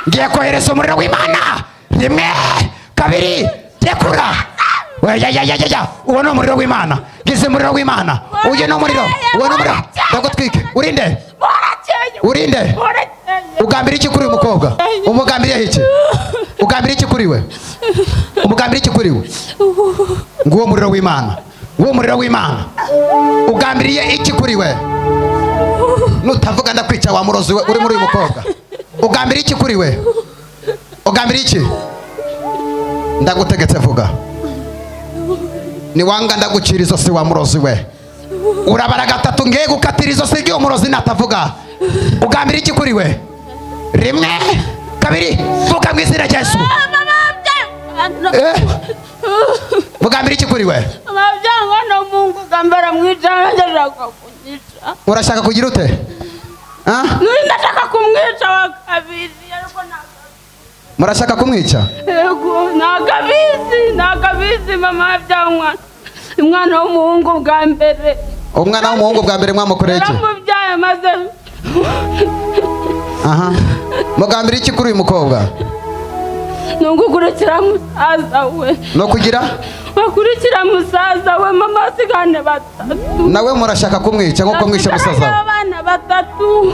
ngiye kohereza umuriro w'Imana. Rimwe kabiri tekura. Ya uwo no umuriro w'Imana. Gize umuriro w'Imana. Uye no umuriro. Uwo no umuriro. Ndagutwike. Urinde. Urinde. Ugambira iki kuri umukobwa? Umugambiriye iki? Ugambira iki kuri we? Umugambira iki kuri we? Nguwo umuriro w'Imana. Nguwo umuriro w'Imana. Ugambiriye iki kuri we? Nutavuga ndakwica wa murozi we uri muri uyu mukobwa. Ugambira iki kuri we? Ugambira iki? Ndagutegetse vuga. Ni wanga ndagucira izosi wa murozi we. Urabara gatatu ngiye gukatira izosi ry'uwo murozi natavuga. Ugambira iki kuri we? Rimwe kabiri vuga mu izina rya Yesu. Mugambira iki kuri we? Amabyanga no Mungu gambara mwica ndashaka kunyica. Urashaka kugira ute? Nuri ndashaka kumwica wa kabiri ariko murashaka kumwica? Yego nagabizi mama byangwa. Umwana w'umuhungu bwa mbere. Umwana w'umuhungu bwa mbere mwamukoreye iki? Namubyaye maze. Mugambira iki kuri uyu mukobwa? Nungukurikira musaza we. No kugira? Bakurikira musaza we mama sigane batatu. Nawe murashaka kumwica nkuko mwishe musaza we? Abana batatu.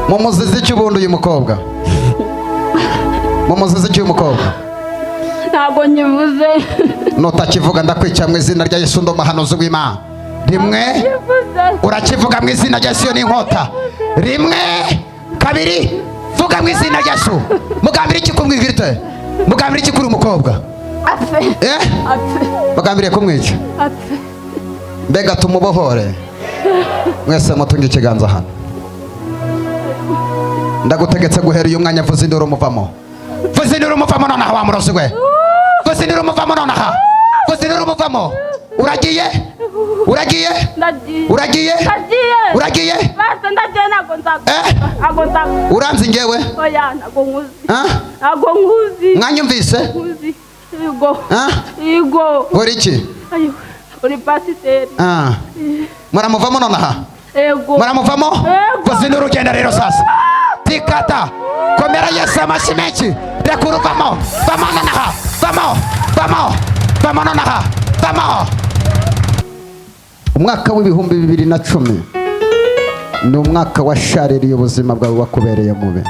Mumuzize iki ubundi uyu mukobwa? Mumuzize iki uyu mukobwa? Ntabwo nyivuze. Nutakivuga ndakwica mu izina rya Yesu ndo mahanuzi w'Imana. Rimwe urakivuga mu izina rya Yesu n'inkota. Rimwe kabiri vuga mu izina rya Yesu. Mugambira iki kumwigirite? Mugambira iki kuri umukobwa? Afe. Mugambiriye kumwica? Afe. Mbega tumubohore. Mwese mutunge ikiganza hano. Ndagutegetse guhera uyu mwanya vuza induru muvamo. Vuza induru muvamo nonaha wa murozi we. Vuza induru muvamo nonaha. Vuza induru muvamo. Uragiye? Uragiye? Uragiye? Uragiye? Basta ndagiye nago nzago. Uranzi ngewe? Oya nago nkuzi. Nago nkuzi. Mwanyumvise? Nkuzi. Igo. Uri iki? Ayo. Uri pasiteri. Muramuvamo nonaha? Ego. Muramuvamo? Vuza induru ugenda rero sasa. Tikata. Komera Yesu amashyi menshi. Rekura uvamo. Vamo nonaha. Vamo nonaha. Vamo. Umwaka w'ibihumbi 2010 ni umwaka washaririye ubuzima bwawe wakubereye mubi.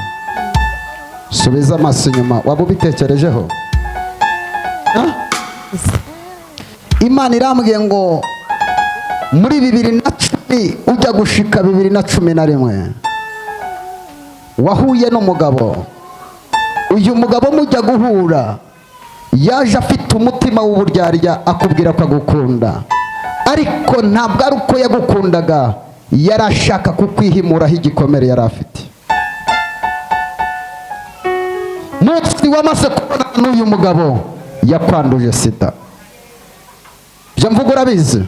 Subiza amaso inyuma. Waba ubitekerejeho? Imana irambwiye ngo muri 2010 ujya gushika 2011 wahuye n'umugabo. Uyu mugabo mujya guhura yaje afite umutima w'uburyarya akubwira ko agukunda, ariko ntabwo ari uko yagukundaga, yarashaka kukwihimuraho igikomere yari afite. Munsi wamaze kubona n'uyu mugabo yakwanduje sida. Byo mvuga urabizi?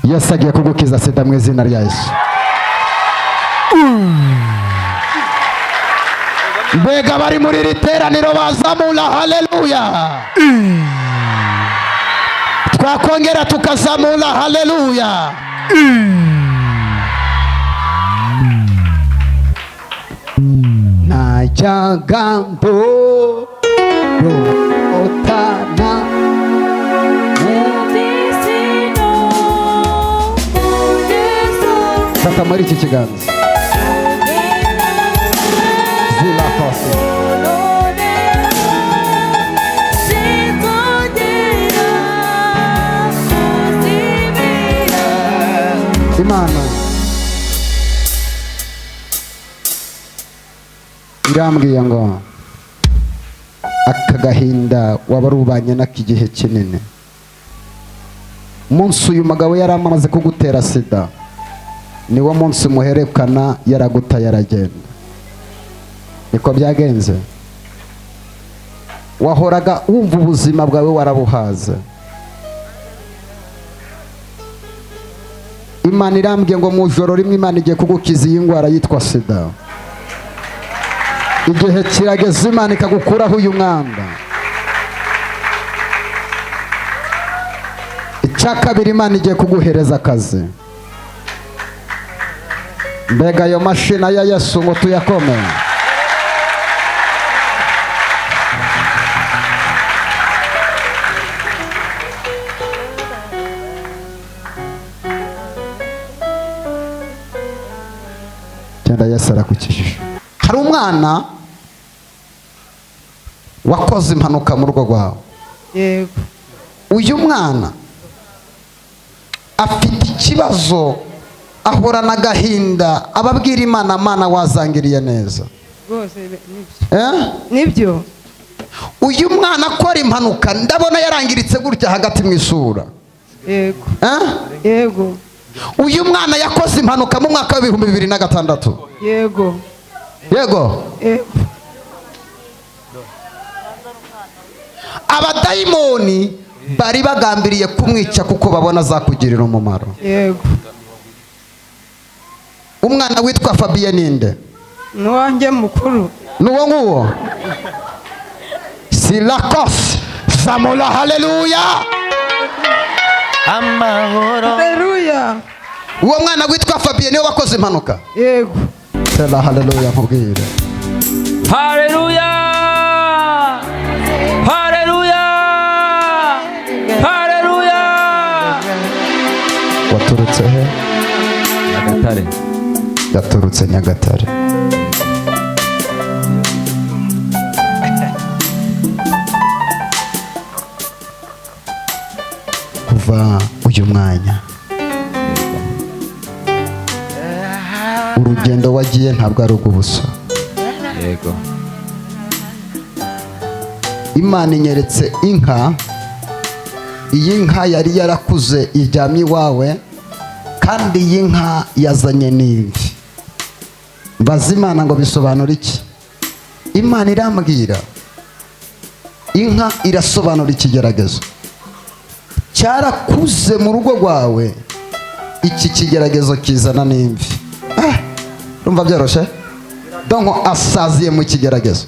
Yesu agiye kugukiza sida mu izina rya Yesu. Mbega bari muri iri teraniro bazamura haleluya. Twakongera tukazamura haleluya. Najyaga ndorotana fata muri iki kiganza. Zila fasi Imana irambwiye ngo aka gahinda waba rubanye n'akigihe kinini. Munsi uyu mugabo yari amaze kugutera sida, niwo munsi muherekana yaraguta yaragenda. Niko byagenze? Wahoraga wumva ubuzima bwawe warabuhaze. Imana irambwiye ngo mu joro rimwe Imana igiye kugukiza iyi ndwara yitwa sida. Igihe kirageze Imana ikagukuraho uyu mwanda. Icya kabiri, Imana igiye kuguhereza akazi. Mbega ayo mashina ya Yesu ngo tuyakome. Yesu arakukijije. Hari umwana wakoze impanuka mu rugo rwawe. Yego. Uyu mwana afite ikibazo, ahorana agahinda, ababwira Imana, Mana wazangiriye neza. Rwose nibyo. Nibyo. Uyu mwana akora impanuka, ndabona yarangiritse gutya hagati mu isura. Yego. Yego. Uyu mwana yakoze impanuka mu mwaka wa 2006. Yego. Yego. Abadayimoni bari bagambiriye kumwica kuko babona zakugirira umumaro. Yego. Umwana witwa Fabien ninde? Nuwanjye mukuru. Nuwo nguwo? Silakos Zamula. Haleluya. Amahoro. Haleluya. Uwo mwana witwa Fabien niwe wakoze impanuka. Yego. Sela haleluya mubwire. Haleluya. Haleluya. Haleluya. Waturutse he? Nyagatare. Yaturutse Nyagatare. Kuva uyu mwanya urugendo wagiye ntabwo ari ubw'ubusa. Yego. Imana inyeretse inka. Iyi nka yari yarakuze iryamye iwawe, kandi iyi nka yazanye n'imvi. Mbaza Imana ngo bisobanura iki? Imana irambwira inka irasobanura ikigeragezo cyarakuze mu rugo rwawe. Iki kigeragezo kizana n'imvi. Rumva byoroshye? Donko asaziye mu kigeragezo.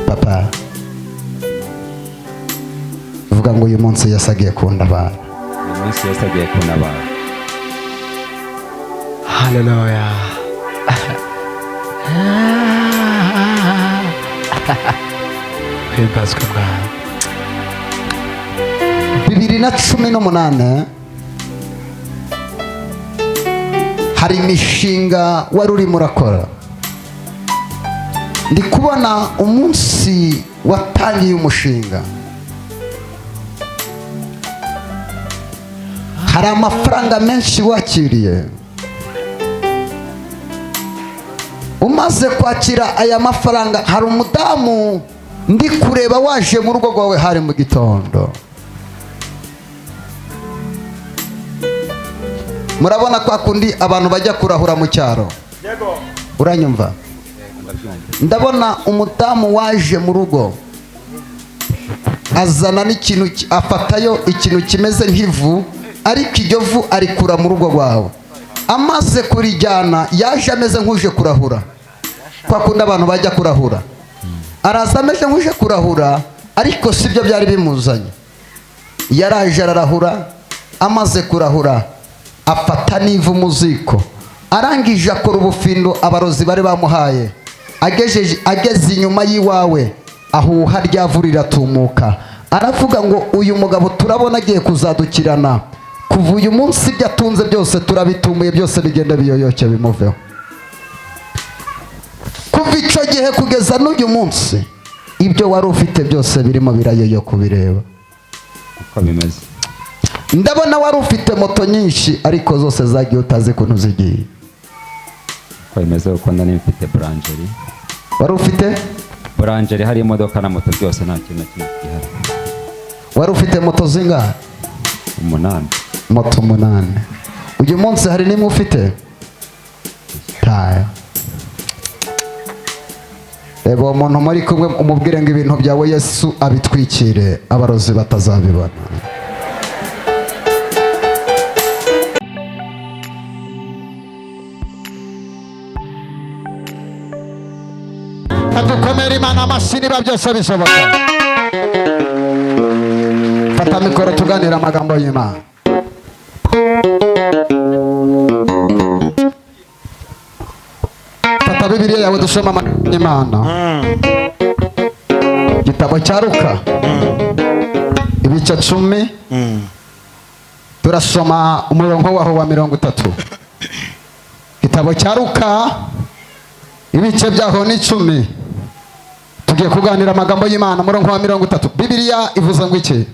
Papa vuga ngo uyu munsi yasagiye kunda abantu. Uyu munsi yasagiye kunda abantu. Haleluya. Himbazwe Mwana. 2018 hari imishinga wari urimo urakora. Ndi kubona umunsi watangiye umushinga, hari amafaranga menshi wakiriye. Umaze kwakira aya mafaranga, hari umudamu ndi kureba waje mu rugo rwawe hari mu gitondo. Murabona kwa kundi abantu bajya kurahura mu cyaro? Yego. Uranyumva? Ndabona umudamu waje mu rugo azana n'ikintu, afatayo ikintu kimeze nk'ivu, ariko iryo vu arikura mu rugo rwawe. Amaze kurijyana yaje ameze nk'uje kurahura. Kwa kundi abantu bajya kurahura, araza ameze nk'uje kurahura, ariko sibyo byari bimuzanye. Yaraje ararahura, amaze kurahura afata n'ivu mu ziko, arangije akora ubufindo abarozi bari bamuhaye. Ageze inyuma y'iwawe, ahuha rya vu riratumuka. Aravuga ngo uyu mugabo turabona agiye kuzadukirana. Kuva uyu munsi ibyo atunze byose turabitumuye, byose bigenda biyoyoke bimuveho. Kuva icyo gihe kugeza n'uyu munsi, ibyo wari ufite byose birimo birayoyoka kubireba. Uko bimeze. Ndabona wari ufite moto nyinshi, ariko zose zagiye utazi ukuntu zigiye. Uko bimeze kuko ndani mfite brancherie. Wari ufite brancherie, hari imodoka na moto byose nta kintu gihari. Wari ufite moto zingahe? 8. Moto 8. Uyu munsi hari nimwe ufite? Tayo. Ebo umuntu muri kumwe umubwire ngo ibintu byawe Yesu abitwikire, abarozi batazabibona. Adukomere Imana amashyi niba byose bishoboka. Fata mikoro tuganira amagambo y'Imana. Fata Bibiliya yawe dusoma amagambo y'Imana. Gitabo cya Luka ibice 10, turasoma umurongo waho wa 30. Igitabo cya Luka ibice byaho ni 10. Tugiye kuganira amagambo y'Imana murongo wa 30. Bibiliya ivuze ngo iki?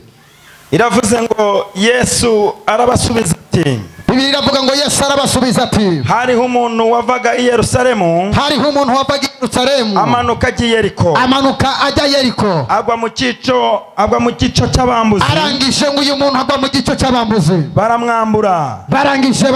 Iravuze ngo Yesu arabasubiza ati, Bibiliya iravuga ngo Yesu arabasubiza ati, hariho umuntu wavaga i Yerusalemu, amanuka ajya i Yeriko, amanuka ajya Yeriko, agwa mu cyico cy'abambuzi. Arangije ngo uyu muntu agwa mu gico cy'abambuzi, baramwambura, barangije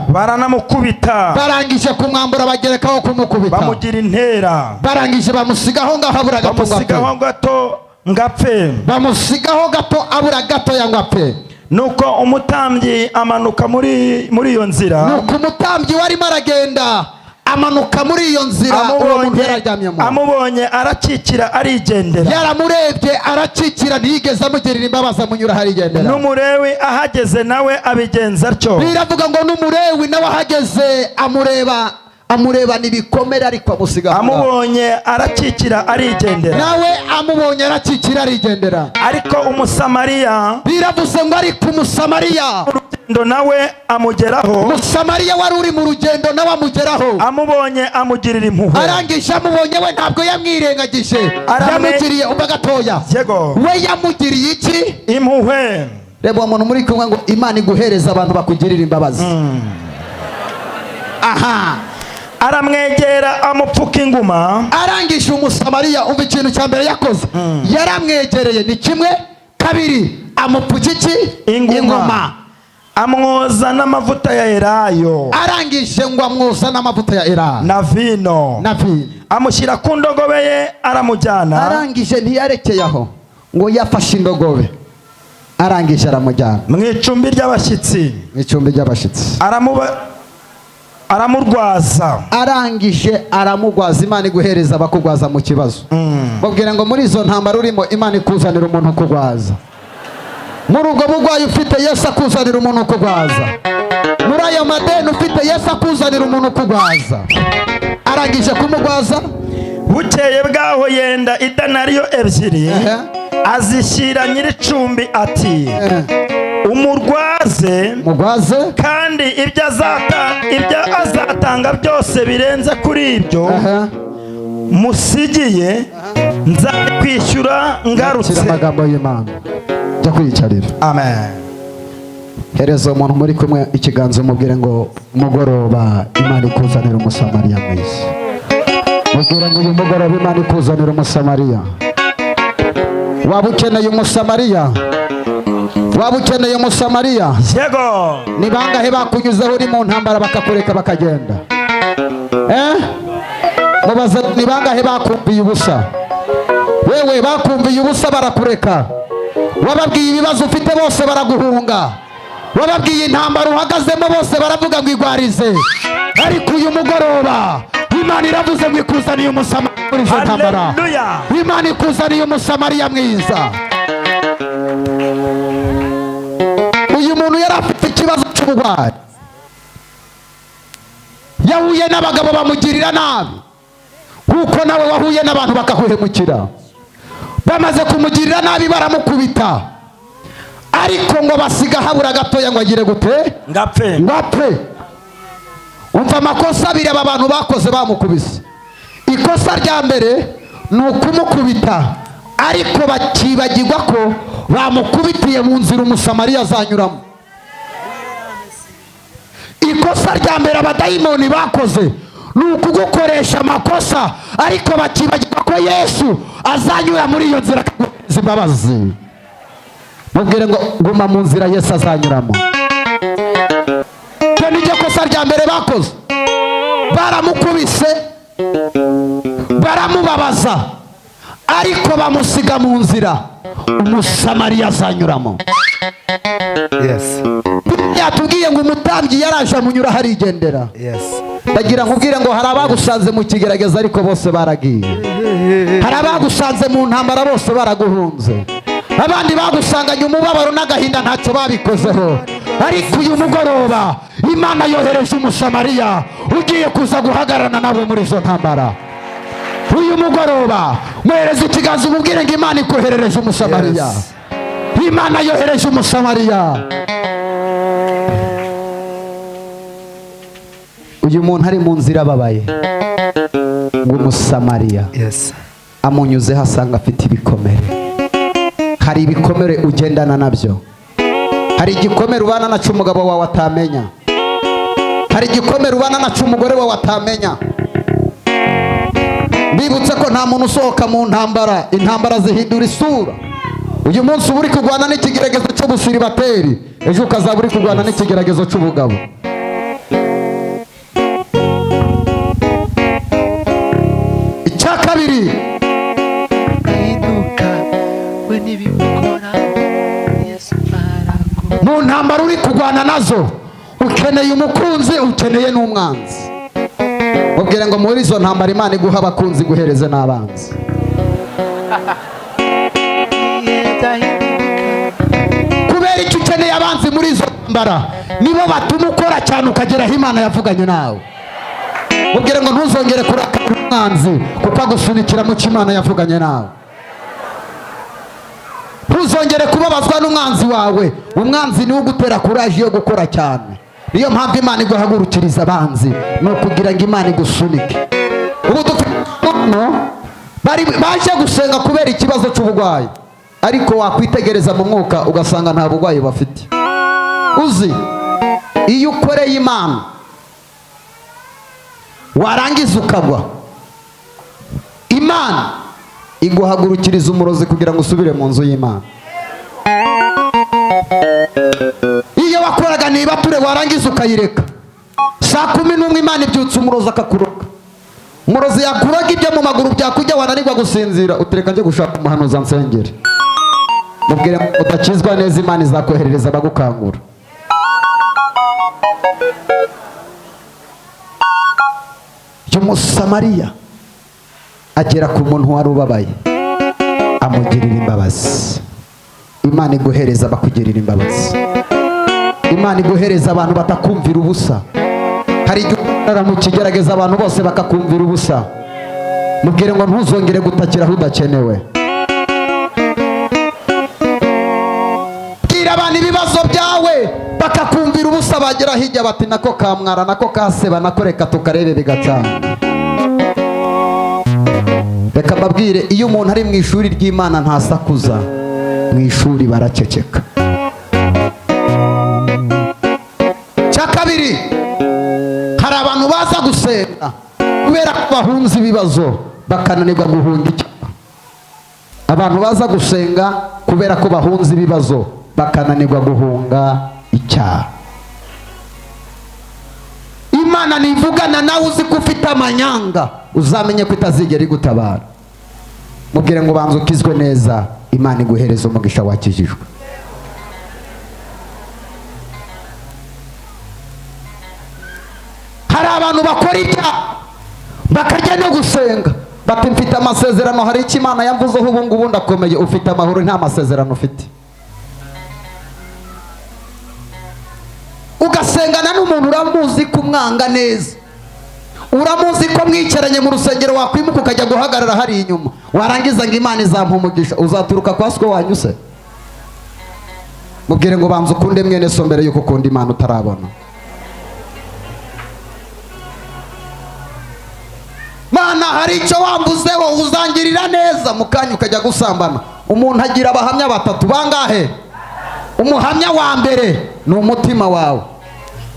baranamukubita, barangije kumwambura bagerekaho kumukubita, bamugira intera, barangije bamusigaho ngaho abura gato, bamusigaho gato ngapfe, bamusigaho gato abura gato yangapfe. Nuko umutambyi amanuka muri iyo nzira, nuko umutambyi warimo aragenda amanuka muri iyo nzira, uwo muntu yararyamyemo, amubonye arakikira arigendera, yaramurebye arakikira ntiyigeze amugirira imbabazi, amunyura harigendera. n'umurewi ahageze nawe abigenza atyo. Biravuga ngo n'umurewi nawe ahageze amureba n'ibikomere ariko amusiga, amubonye arakikira arigendera, nawe amubonye arakikira arigendera. ariko umusamariya, biravuze ngo ariko umusamariya urugendo nawe amugeraho, umusamariya wari uri mu rugendo nawe amugeraho, amubonye amugirira impuhwe, arangije amubonye we ntabwo yamwirengagije, yamugiriye umva gatoya, yego, we yamugiriye iki? impuhwe. Reba umuntu muri kumwe ngo Imana iguhereza abantu bakugirira imbabazi. Aha, aramwegera amupfuka inguma, arangije umusamariya umva ikintu cya mbere yakoze, yaramwegereye ni kimwe, kabiri amupfuka iki? Inguma, amwoza n'amavuta ya elayo, arangije ngo amwoza n'amavuta ya elayo na vino, amushyira ku ndogobe ye aramujyana, arangije ntiyarekeye aho ngo yafashe indogobe, arangije aramujyana mu icumbi ry'abashyitsi, aramurwaza, arangije aramugwaza. Imana iguhereza abakugwaza mu kibazo, mubwira ngo muri izo ntambara urimo Imana ikuzanira umuntu ukugwaza, muri ubwo burwayi ufite Yesu akuzanira umuntu ukugwaza, muri ayo madeni ufite Yesu akuzanira umuntu ukugwaza. Arangije kumugwaza, bukeye bwaho yenda idenariyo 2 azishyira nyir'icumbi ati, umurwaze kandi ibyo azatanga byose birenze kuri ibyo musigiye nzakwishyura ngarutse. Amagambo y'Imana jya kwiyicarira. Amen. Hereza umuntu muri kumwe ikiganza umubwire ngo mugoroba Imana ikuzanira umusamariya mwiza. Mubwire ngo uyu mugoroba Imana ikuzanira umusamariya. Waba ukeneye umusamariya? Waba ukeneye umusamariya? Yego. Ni bangahe bakunyuzeho uri mu ntambara bakakureka bakagenda? Mubaza ni bangahe bakumviye ubusa? Wewe bakumviye ubusa barakureka. Wababwiye ibibazo ufite bose baraguhunga. Wababwiye intambara uhagazemo bose baravuga ngo igwarize. Ariko uyu mugoroba Imana iravuze ngo ikuzaniye umusamariya muri izo ntambara. Imana ikuzaniye umusamariya mwiza. Uyu muntu yari afite ikibazo cy'uburwayi, yahuye n'abagabo bamugirira nabi kuko nawe wahuye n'abantu bakahuhemukira. Bamaze kumugirira nabi baramukubita, ariko ngo basiga habura gatoya ngo agire gute? Ngapfe. Umva amakosa abiri aba bantu bakoze bamukubise. Ikosa rya mbere ni ukumukubita, ariko bakibagirwa ko bamukubitiye mu nzira umusamariya azanyuramo. Ikosa rya mbere abadayimoni bakoze ni ukugukoresha amakosa, ariko bakibagirwa ko Yesu azanyura muri iyo nzira akaguhereza imbabazi. Mubwire ngo guma mu nzira Yesu azanyuramo. Icyo ni ryo kosa rya mbere bakoze. Baramukubise, baramubabaza, ariko bamusiga mu nzira umusamariya azanyuramo. Yatubwiye ngo umutambyi yaraje amunyura harigendera. Ndagira nkubwire ngo hari abagusanze mu kigerageza ariko bose baragiye. Hari abagusanze mu ntambara bose baraguhunze. Abandi bagusanganye umubabaro n'agahinda ntacyo babikozeho. Ariko uyu mugoroba Imana yohereje umusamariya ugiye kuza guhagararana nawe muri izo ntambara. Uyu mugoroba muhereze ikiganza umubwire ngo Imana ikoherereje umusamariya. Imana yohereje umusamariya. uyu muntu ari mu nzira ababaye ngo umusamariya amunyuzeho asanga afite ibikomere. Hari ibikomere ugendana nabyo. Hari igikomere ubana naco umugabo wawe atamenya. Hari igikomere ubana naco umugore wawe atamenya. Bibutse ko nta muntu usohoka mu ntambara, intambara zihindura isura. Uyu munsi uba uri kurwana n'ikigeragezo cy'ubusiribateri, ejo ukazaba uri kurwana n'ikigeragezo cy'ubugabo. Icya kabiri, mu ntambara uri kurwana nazo ukeneye umukunzi, ukeneye n'umwanzi. Mubwire ngo muri izo ntambara Imana iguha abakunzi guhereze n'abanzi. Kubera icyo ukeneye abanzi muri izo ntambara, nibo batuma ukora cyane ukagera aho Imana yavuganye nawe. Mubwire ngo ntuzongere kurakara umwanzi kuko agusunikira mu cyo Imana yavuganye nawe. Ntuzongere kubabazwa n'umwanzi wawe. Umwanzi niwe ugutera kuraje yo gukora cyane. Niyo mpamvu Imana iguhagurukiriza abanzi, ni ukugira ngo Imana igusunike. Ubu baje gusenga kubera ikibazo cy'uburwayi, ariko wakwitegereza mu mwuka ugasanga nta burwayi bafite. Uzi, iyo ukoreye Imana warangiza ukagwa, Imana iguhagurukiriza umurozi kugira ngo usubire mu nzu y'Imana. Iyo wakoraga niba ture warangiza ukayireka, saa 11 Imana ibyutsa umurozi akakuroga. Umurozi yakuroga ibyo mu maguru byakujya wananirwa gusinzira, utereka nje gushaka umuhanuzi ansengere. Mubwire ngo udakizwa neza Imana izakoherereza abagukangura. Umusamariya agera ku muntu wari ubabaye, amugirira imbabazi. Imana iguhereza bakugirira imbabazi. Imana iguhereza abantu batakumvira ubusa. Hari igihe umuntu mu kigerageza abantu bose bakakumvira ubusa. Mubwire ngo ntuzongere gutakira aho udakenewe. Bwira abantu ibibazo byawe bakakumvira ubusa, bagera hirya bati nako kamwara, nako kaseba, nako reka tukarebe bigacana. Reka mbabwire, iyo umuntu ari mu ishuri ry'Imana ntasakuza, mu ishuri baraceceka. Cya kabiri, hari abantu baza gusenga kubera ko bahunze ibibazo bakananirwa guhunga icyaha. Abantu baza gusenga kubera ko bahunze ibibazo bakananirwa guhunga icyaha. Imana nivugana nawe uzi ko ufite amanyanga, uzamenye ko itazigera igutabara. Mubwire ngo banza ukizwe neza, Imana iguhereza umugisha wakijijwe. Hari abantu bakora ibyaha bakajya no gusenga bati mfite amasezerano, hari icyo Imana yamvuzeho ubu ngubu ndakomeye. Ufite amahoro, nta masezerano ufite. Ugasengana n'umuntu uramuzi kumwanga neza, uramuzi ko mwicaranye mu rusengero, wakwimuka ukajya guhagarara hari inyuma, warangiza ngo Imana izampa umugisha, uzaturuka kwa siko wanyuse. Mubwire ngo banza ukunde mwene so mbere yuko ukunda Imana utarabona. Mana, hari icyo wambuzeho uzangirira neza, mukanya ukajya gusambana. Umuntu agira abahamya batatu, bangahe? Umuhamya wa mbere ni umutima wawe.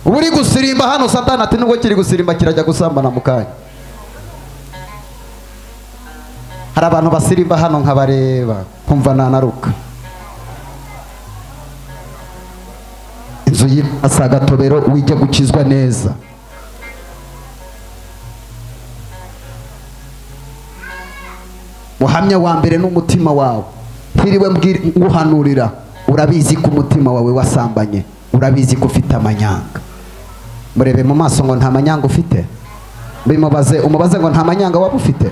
Ubu uri gusirimba hano, Satani ati nubwo kiri gusirimba kirajya gusambana mukanya. Hari abantu basirimba hano nkabareba kumva nanaruka. Inzu y'Asagatobero wijya gukizwa neza. Muhamya wa mbere n'umutima wawe. Ntiriwe nguhanurira, urabizi ko umutima wawe wasambanye, urabizi ko ufite amanyanga. Murebe mu maso ngo nta manyanga ufite. Umubaze ngo nta manyanga waba ufite.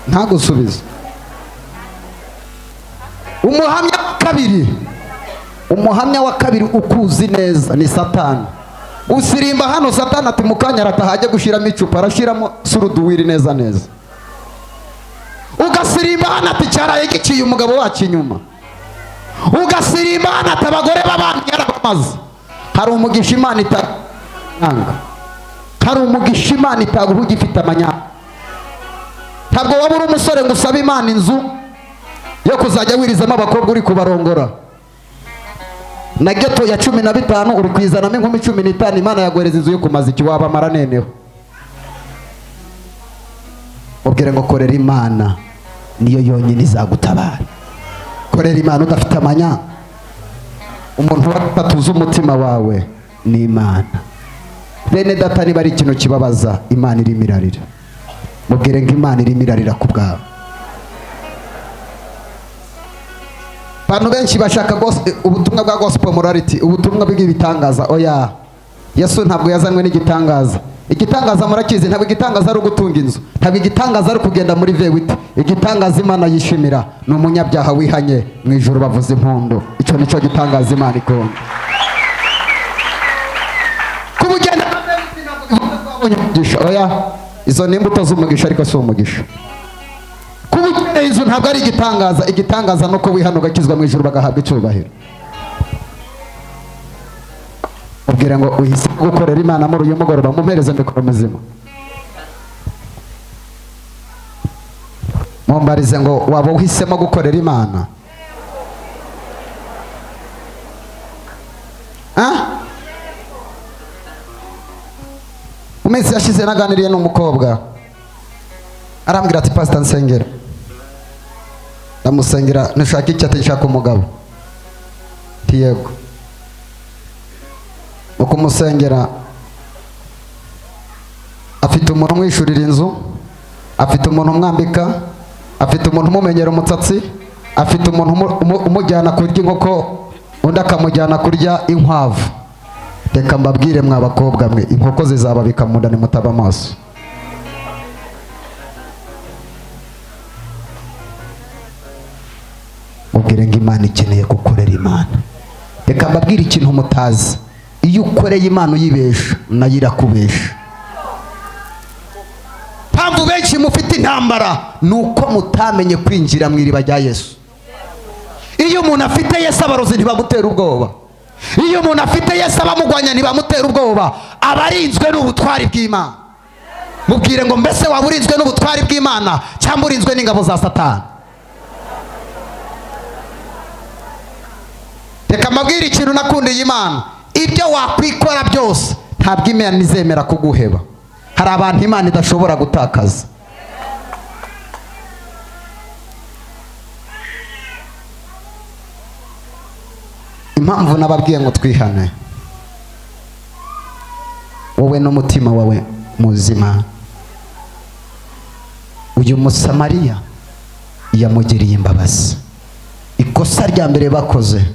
Ntagusubize. Umuhamya wa kabiri ukuzi neza ni Satani. Usirimba hano, Satani ati mukanya arataha ajya gushiramo icupa, arashiramo suruduwiri neza neza. Ugasirimba hano ati cyaraye giciye umugabo wacu inyuma. Ugasirimba hano ati abagore b'abandi yarabamaze. hari umugisha Imana itanga, hari umugisha Imana itaguha ugifite amanyanga. Ntabwo waba uri umusore ngo usabe Imana inzu yo kuzajya wirizamo abakobwa uri kubarongora, na geto ya 15 uri kwizanamo inkumi 15, Imana yaguhereza inzu yo kumaza iki wabamara neneho. Ubwire ngo korera Imana, niyo yonyine izagutabara. Korera Imana udafite amanya. Umuntu watatuza umutima wawe ni Imana. Bene data, niba ari ikintu kibabaza, Imana irimo irarira. Mubwire ngo Imana irimo irarira ku bwawe. Abantu benshi bashaka ubutumwa bwa gospel morality, ubutumwa bw'ibitangaza. Oya, Yesu ntabwo yazanywe n'igitangaza. Igitangaza murakizi, ntabwo igitangaza ari ugutunga inzu, ntabwo igitangaza ari kugenda muri vewiti. Igitangaza Imana yishimira ni umunyabyaha wihanye, mu ijuru bavuza impundu. Icyo nicyo gitangaza Imana ikunda. Kubugenda umugisha, oya, izo ni imbuto z'umugisha ariko si umugisha. Kubugenda inzu ntabwo ari igitangaza. Igitangaza nuko wihana ugakizwa, mu ijuru bagahabwa icyubahiro. Ubwira ngo uhise gukorera Imana muri uyu mugoroba, mumpereze mikoro muzima. Mumbarize ngo waba uhisemo gukorera Imana? Mu minsi yashize naganiriye n'umukobwa, arambwira ati pastor nsengera. Ndamusengera, nashaka iki? Ati nshaka umugabo. Yego. Ukumusengera, afite umuntu umwishurira inzu, afite umuntu umwambika, afite umuntu umumenyera umutsatsi, afite umuntu umujyana kurya inkoko, undi akamujyana kurya inkwavu. Reka mbabwire mwa bakobwa mwe, inkoko zizababika mu nda nimutaba amaso. Mubwire ngo Imana ikeneye gukorera Imana. Reka mbabwire ikintu mutazi, iyo ukoreye Imana uyibesha, nayo irakubesha. Mpamvu benshi mufite intambara nuko mutamenye kwinjira mu iriba rya Yesu. Iyo umuntu afite Yesu, abarozi ntibamutera ubwoba. Iyo umuntu afite Yesu, abamugwanya ntibamutera ubwoba. Abarinzwe n'ubutwari bw'Imana. Mubwire ngo mbese waba urinzwe n'ubutwari bw'Imana cyangwa urinzwe n'ingabo za Satani? Reka mbabwire ikintu nakundiye Imana, ibyo wakwikora byose ntabwo Imana izemera kuguheba. Hari abantu Imana idashobora gutakaza. Impamvu nababwiye ngo twihane, wowe n'umutima wawe muzima. Uyu Musamariya yamugiriye imbabazi. Ikosa rya mbere bakoze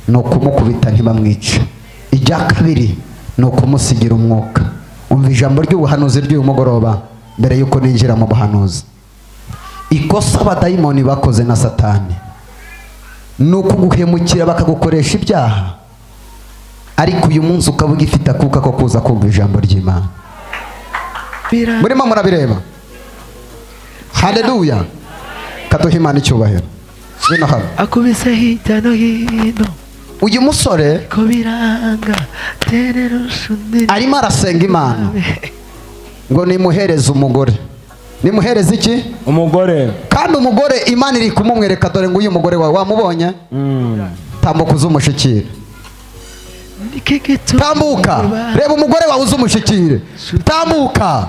ni ukumukubita ntibamwice. Irya kabiri ni ukumusigira umwuka. Umva ijambo ry'ubuhanuzi ry'uyu mugoroba mbere yuko ninjira mu buhanuzi. Ikosa abadayimoni bakoze na Satani ni ukuguhemukira, bakagukoresha ibyaha, ariko uyu munsi ukaba ugifite akuka ko kuza kumva ijambo ry'Imana. Murimo murabireba? Haleluya. Kaduha Imana icyubahiro. Bino hano akubise hirya no hino, uyu musore ko biranga arimo arasenga Imana ngo nimuhereze umugore. Nimuhereze iki? Umugore. Kandi umugore Imana iri kumumwereka, dore ngo uyu mugore wawe wamubonye? Tambuka uzumushikire. Tambuka, reba umugore wawe uzumushikire. Tambuka.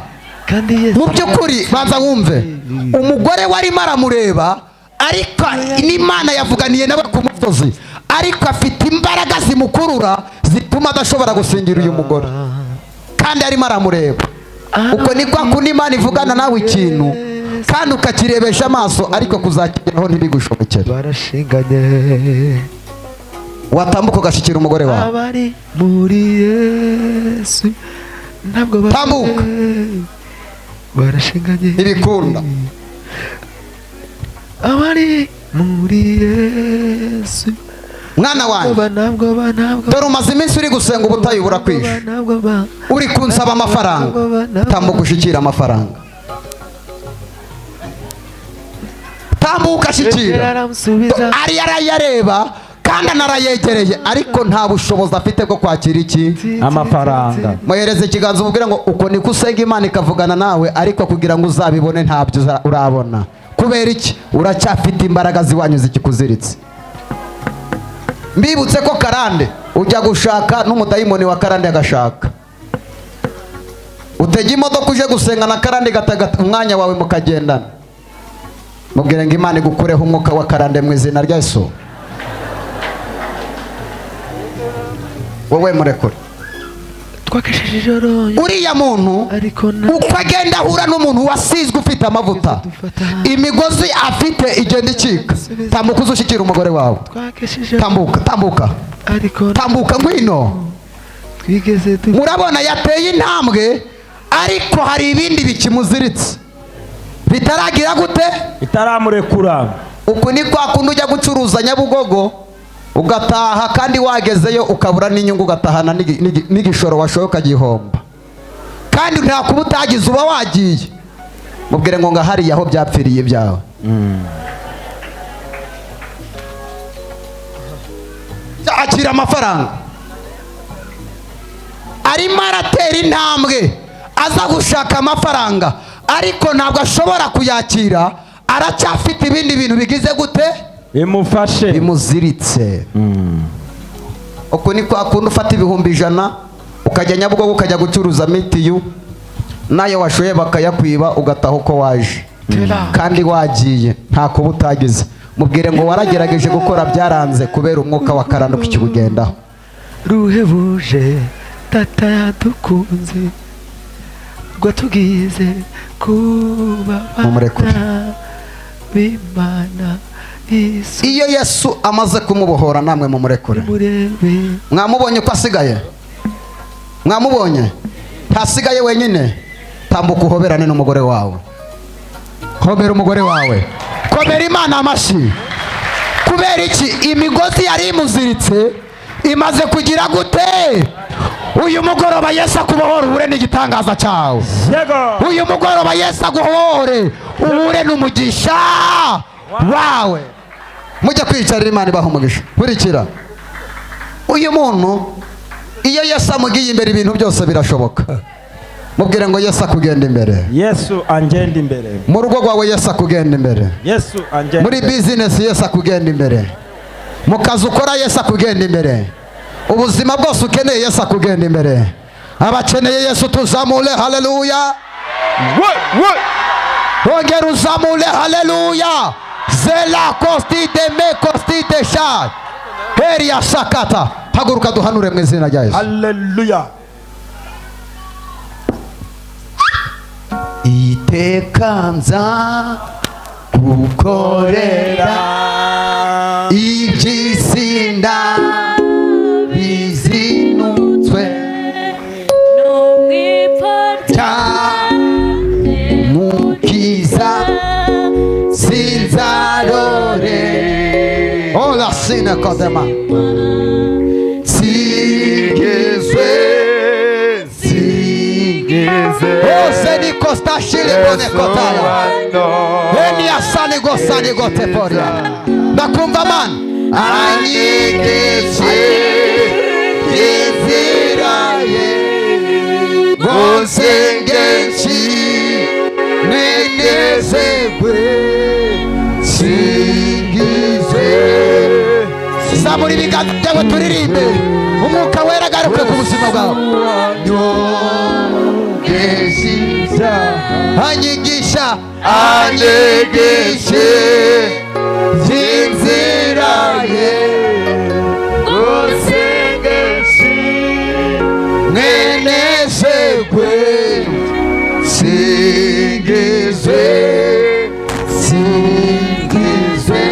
Mu by'ukuri banza wumve, umugore warimo aramureba, ariko n'Imana yavuganiye nawe ku musozi, ariko afite imbaraga zimukurura zituma adashobora gusingira uyu mugore, kandi arimo aramureba. Uko ni kwa kundi Imana ivugana nawe ikintu kandi ukakirebesha amaso, ariko kuzakigeraho ntibigushobokere. barashinganye, Watambuka ugashikira umugore wawe. abari muri Yesu ntabwo Tambuka. barashinganye, Ntibikunda. abari muri Yesu Mwana wanjye, dore umaze iminsi uri gusenga ubutayu burakwishe, uri kunsaba amafaranga. Tambuka ushikira amafaranga. Tambuka shikira. Ari yarayareba kandi anarayegereye ariko nta bushobozi afite bwo kwakira iki amafaranga. muhereze ikiganza umubwire ngo uko niko usenga Imana ikavugana nawe, ariko kugira ngo uzabibone ntabyo urabona. Kubera iki? Uracyafite imbaraga ziwanyu zikikuziritse. Mbibutse ko karande ujya gushaka n'umudayimoni wa karande agashaka. Utega imodoka uje gusenga na karande gataga umwanya wawe mukagendana. Mubwire ngo Imana igukureho umwuka wa karande mu izina rya Yesu. Wowe murekure. twakesheje ijoro Uriya muntu uko agenda ahura n'umuntu wasizwe ufite amavuta, imigozi afite igenda icika. Tambuka uzushikira umugore wawe. Tambuka, tambuka, tambuka ngwino. Murabona yateye intambwe, ariko hari ibindi bikimuziritse bitaragira gute, Bitaramurekura. uku ni kwa kundi ujya gucuruza Nyabugogo ugataha kandi wagezeyo ukabura n'inyungu, ugatahana n'igishoro washoye ukagihomba, kandi nta kuba utagize uba wagiye. Mubwire ngo ngahariye aho byapfiriye byawe. Akira amafaranga, arimo aratera intambwe aza gushaka amafaranga, ariko ntabwo ashobora kuyakira. Aracyafite ibindi bintu bigize gute, Imufashe. bimuziritse. Uko ni kwa kundi ufata ibihumbi 100 ukajya Nyabugogo ukajya gucuruza mitiyu, nayo washoye bakayakwiba ugataha uko waje, kandi wagiye nta kuba utagize. Mubwire ngo waragerageje gukora byaranze kubera umwuka wa karande ukikugendaho. ruhebuje tata yadukunze rwatugize kuba abana b'Imana. Iyo Yesu amaze kumubohora namwe mumurekure. Mwamubonye ko asigaye? Mwamubonye? Ntasigaye wenyine. Tambuka uhoberane n'umugore wawe. Hobera umugore wawe. Komera Imana amashi. Kubera iki? Imigozi yari imuziritse imaze kugira gute? Uyu mugoroba Yesu akubohora uhure n'igitangaza cyawe. Uyu mugoroba Yesu aguhore uhure n'umugisha wawe. Mujya kwicarira Imana ibaha umugisha. Kurikira, uyu muntu iyo Yesu amugiye imbere ibintu byose birashoboka. Mubwire ngo Yesu akugenda imbere. Yesu angenda imbere. Mu rugo rwawe Yesu akugenda imbere. Yesu angenda. Muri business Yesu akugenda imbere. Mu kazi ukora Yesu akugenda imbere. Ubuzima bwose ukeneye Yesu akugenda imbere. Abakeneye Yesu tuzamule haleluya. Ongera uzamule haleluya. Zela kostite me kostite sha. Heria sakata. Haguruka duhanure mu izina rya Yesu. Haleluya. Itekanza gukorera ibyisinda bizinutswe mukiza sinzarore ola sina kodema sigezwe ose ni kosta shile bone kotaya eni asani gosani goteporia nakumva man anyigeshe iziraye gosengechi nenezebwe singize zamuri biganza byawe turirimbe umwuka wera agaruke ku buzima bwawe anyigisha anyigishe zinzira ye usengeshi nenezekwe singizwe singizwe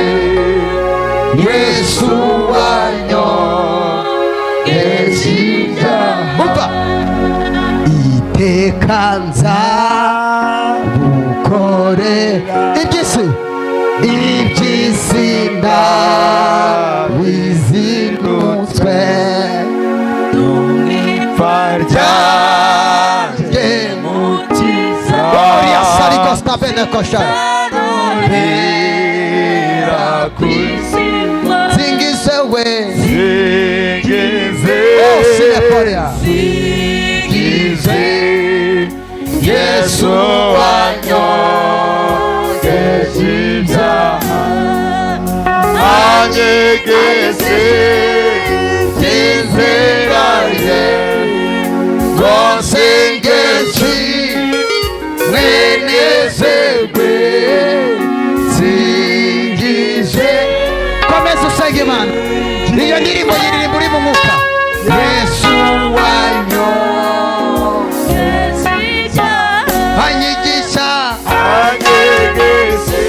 Yesu wanyo esija upa itekanza bukore ibyisinda bizinutswe n'umwifaryange mukiza oria sari costa bene kosha singizewe sinekoria Singize Yesu wanyogeje ibyaha anyegeze inzira ye rwose ngenshi mwenezerwe singize komeza usenge Imana iyo ndirimbo yiririmba uri mu mwuka Yesu wanyogeje anyigisha anyegeze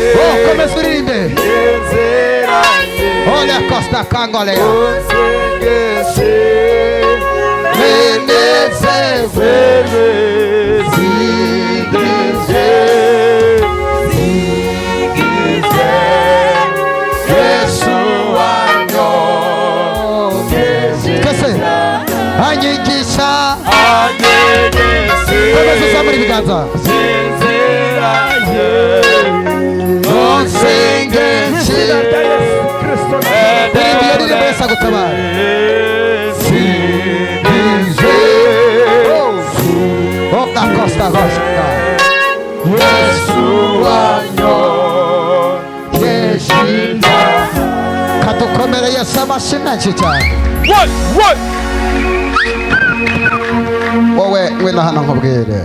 komeza uririmbe inzira ye ole costa kangolea Onsengese menezerwe singize Yesu wanyogeje kese anyigisha anyegeze komeza uzamura ibiganza inzira ye onsengese ndirimbo iyo ndirimbo yose agutabara oka costa gosta Yesu wanyogeje ibyaha kadukomere Yesu amashyi menshi cyane wowe ngwino hano nkubwire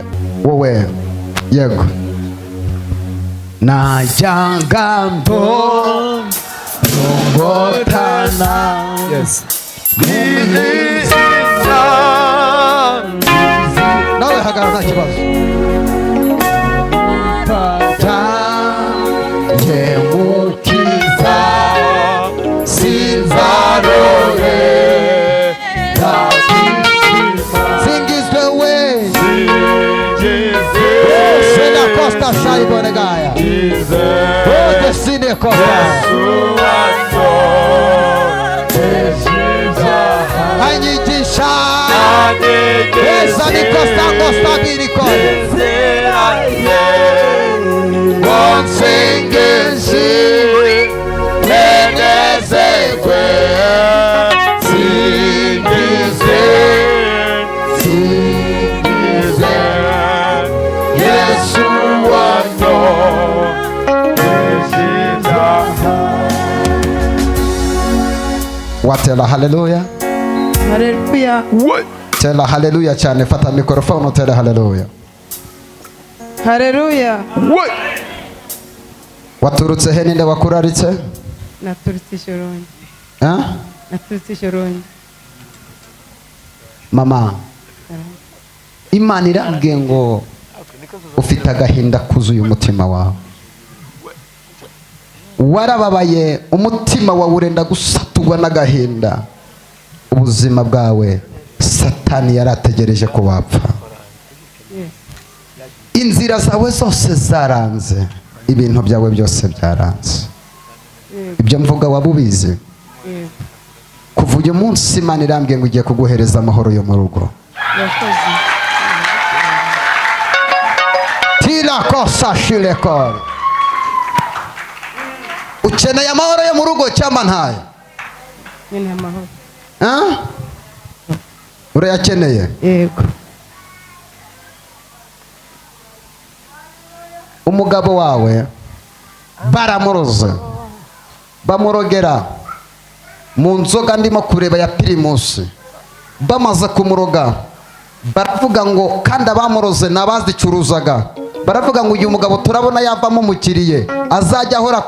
wowe yego najyanga ndongotana nawe hagarara nta kibazo mukiza sinzarohe singizwe we sena costa shaibonegaya ote sine costa anyigisha esa ni costa costa birikore Onsengezi menezerwe singize Yesu wanyogeje ibyaha watela haleluya Haleluya. tela haleluya cyane fata mikrofone utela haleluya Haleluya. waturutse he ninde wakuraritse Naturutse Shyorongi. Naturutse Shyorongi. mama Imana irambwiye ngo ufite agahinda kuzuye umutima wawe warababaye umutima wawe urenda gusatugwa n'agahinda ubuzima bwawe satani yarategereje ko wapfa inzira zawe zose zaranze ibintu byawe byose byaranze ibyo mvuga wabubizi kuva uyu munsi Imana irambwiye ngo ugiye kuguhereza amahoro yo mu rugo tira kosa shilekore ukeneye amahoro yo mu rugo cyangwa ntayo Nyine amahoro. urayakeneye Yego. umugabo wawe baramuroze bamurogera mu nzoga ndimo kureba ya pirimusi bamaze kumuroga baravuga ngo kandi abamuroze n'abazicuruzaga baravuga ngo uyu mugabo turabona yavamo umukiriye azajya ahora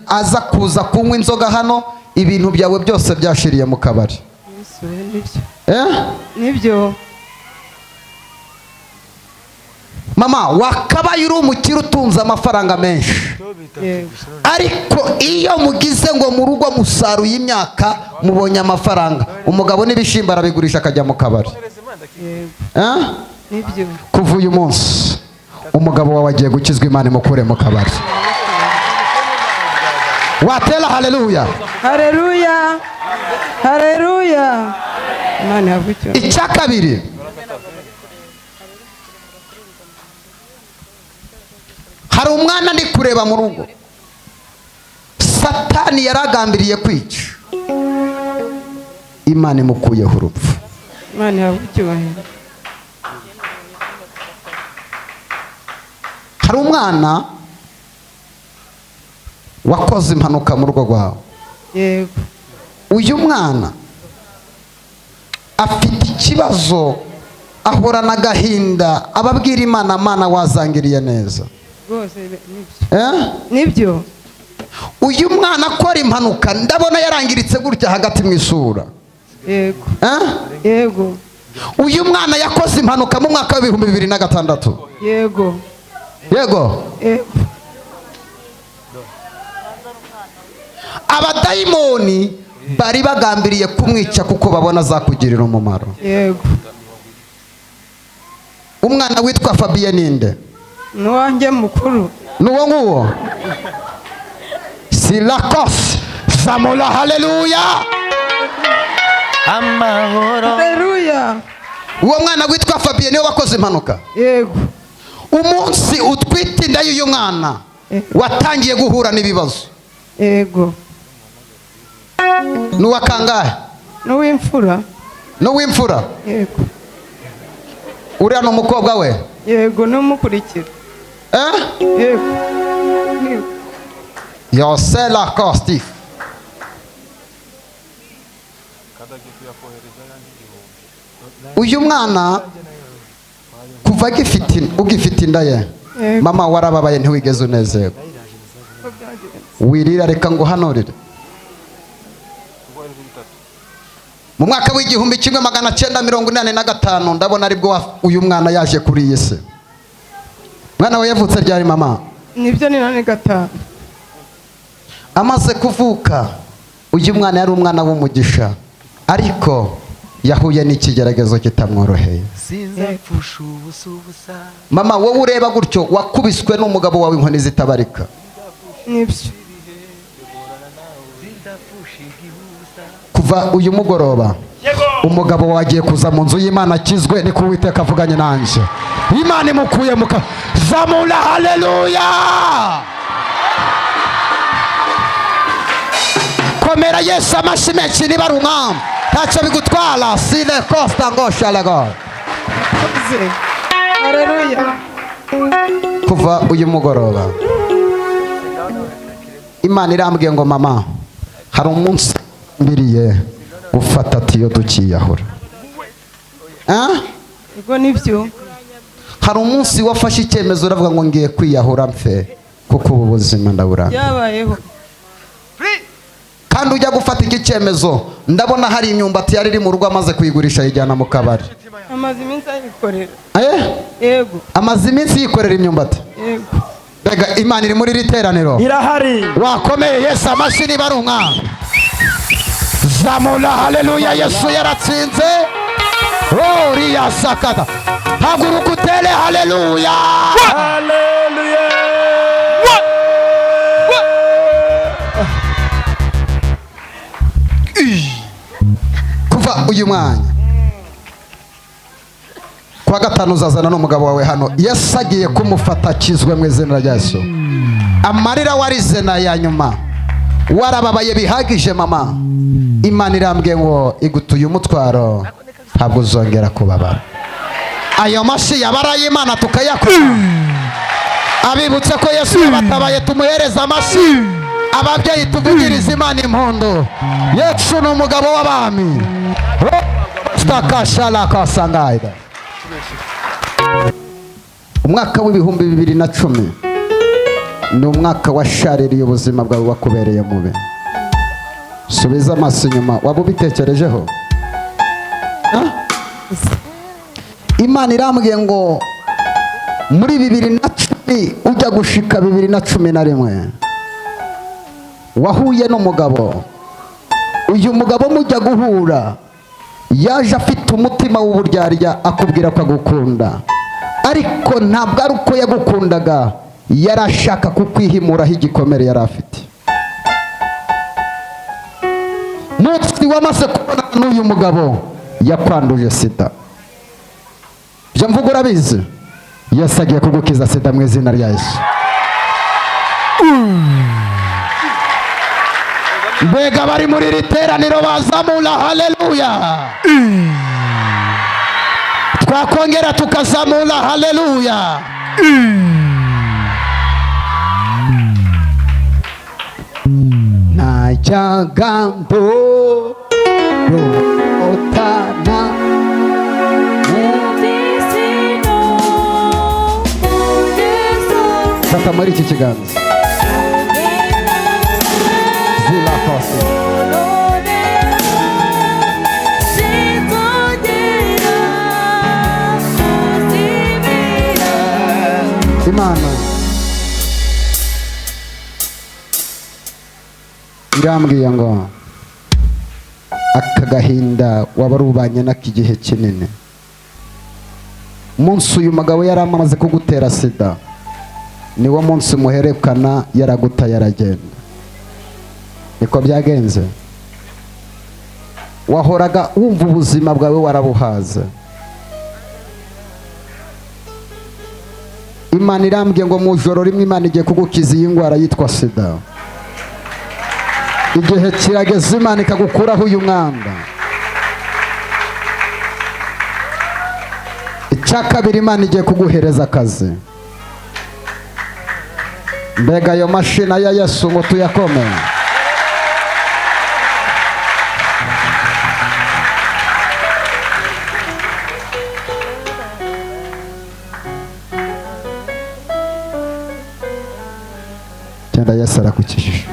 aza kuza kunywa inzoga hano ibintu byawe byose byashiriye mu kabari Nibyo. mama wakabaye uri umukire utunze amafaranga menshi ariko iyo mugize ngo mu rugo musaruye imyaka mubonye amafaranga umugabo n'ibishimbo arabigurisha akajya mu kabari Nibyo. kuva uyu munsi umugabo wawe agiye gukizwa Imana imukure mu kabari watela haleluya Haleluya. Haleluya. Imana yavucyo. icya kabiri hari umwana ndi kureba mu rugo satani yaragambiriye kwica Imana imukuyeho urupfu Imana ihabwe icyubahiro. hari umwana wakoze impanuka mu rugo rwawe. Yego. uyu mwana afite ikibazo, ahorana agahinda, ababwira Imana, Mana wazangiriye neza. Rwose nibyo. Nibyo. uyu mwana akora impanuka ndabona yarangiritse gutya hagati mu isura. Yego. Yego. uyu mwana yakoze impanuka mu mwaka wa 2006. Yego. Yego. Abadayimoni bari bagambiriye kumwica kuko babona azakugirira umumaro. Yego. umwana witwa Fabien ninde? Nuwanjye mukuru. Nuwo nguwo? Silakos Zamula. Haleluya. amahoro. Haleluya. uwo mwana witwa Fabien niwe wakoze impanuka. Yego. umunsi utwite inda y'uyu mwana watangiye guhura n'ibibazo. Yego. Nuwa kangahe? Nuw'imfura. Nuw'imfura. Yego. uriya ni umukobwa we? Yego, numukurikira. Yego. Yosela Kosti. uyu mwana kuva ugifite inda ye, mama warababaye ntiwigeze unezerwa. wirira reka ngo hanurire. mu mwaka w'igihumbi 1945 ndabona aribwo uyu mwana yaje kuri iyi si. mwana we yavutse ryari mama? Nibyo ni 85. amaze kuvuka uyu mwana yari umwana w'umugisha, ariko yahuye n'ikigeragezo kitamworoheye. mama wowe ureba gutyo wakubiswe n'umugabo wawe inkoni zitabarika. Nibyo. kuva uyu mugoroba umugabo wagiye kuza mu nzu y'Imana akizwe, ni kuwiteka avuganye nanjye. Imana imukuye muka Zamula. Haleluya. komera Yesu amashyi menshi niba ari umwami ntacyo bigutwara. Sile Costa ngosha lego. Haleluya. kuva uyu mugoroba Imana irambwiye ngo mama hari umunsi mbiriye gufata tiyo tukiyahura. Ubwo nibyo. hari umunsi wafashe icyemezo uravuga ngo ngiye kwiyahura mfe kuko ubu buzima ndabura. Byabayeho. kandi ujya gufata iki cyemezo ndabona hari imyumbati yari iri mu rugo amaze kuyigurisha yijyana mu kabari. Amaze iminsi ayikorera. Yego. amaze iminsi yikorera imyumbati. Yego. Rega Imana iri muri iri teraniro. irahari. wakomeye Yesu amashyi niba ari umwami. Zamula. Haleluya. Yesu yaratsinze. Riya sakata. haguruka utere. Haleluya. Haleluya. kuva uyu mwanya kwa gatanu uzazana n'umugabo wawe hano. Yesu agiye kumufata akizwe mu izina rya Yesu. amarira warize na ya nyuma warababaye bihagije mama. Imana irambwiye ngo igutuye umutwaro ntabwo uzongera kubabara. ayo mashyi yabaraye Imana tukayakora. abibutse ko Yesu yabatabaye tumuhereza amashyi. ababyeyi tuvugiriza Imana impundu. Yesu ni umugabo w'abami. Stakashala kasangaida. umwaka w'ibihumbi 2010 ni umwaka washaririye ubuzima bwawe wakubereye mubi. subiza amaso inyuma. waba ubitekerejeho? Imana irambwiye ngo muri 2010 ujya gushika 2011 wahuye n'umugabo. uyu mugabo mujya guhura yaje afite umutima w'uburyarya akubwira ko agukunda, ariko ntabwo ari uko yagukundaga, yarashaka kukwihimuraho igikomere yari afite. munsi wamaze kubona n'uyu mugabo yakwanduje sida. byo mvuga urabizi. Yesu agiye kugukiza sida mu izina rya Yesu. mbega bari muri iri teraniro bazamura. Haleluya. twakongera tukazamura haleluya. Najyaga ndorotana fata muri iki kiganza zila pasi Imana irambwiye ngo aka gahinda waba rubanye n'aki gihe kinini. Umunsi uyu mugabo yari amaze kugutera sida niwo munsi muherekana yaraguta yaragenda. Niko byagenze. Wahoraga wumva ubuzima bwawe warabuhaze. Imana irambwiye ngo mu joro rimwe Imana igiye kugukiza iyi ndwara yitwa sida. Igihe kirageze Imana ikagukuraho uyu mwanda. Icya kabiri Imana igiye kuguhereza akazi. Mbega ayo mashina ya Yesu ngo tuyakome. Cyenda Yesu arakukijije.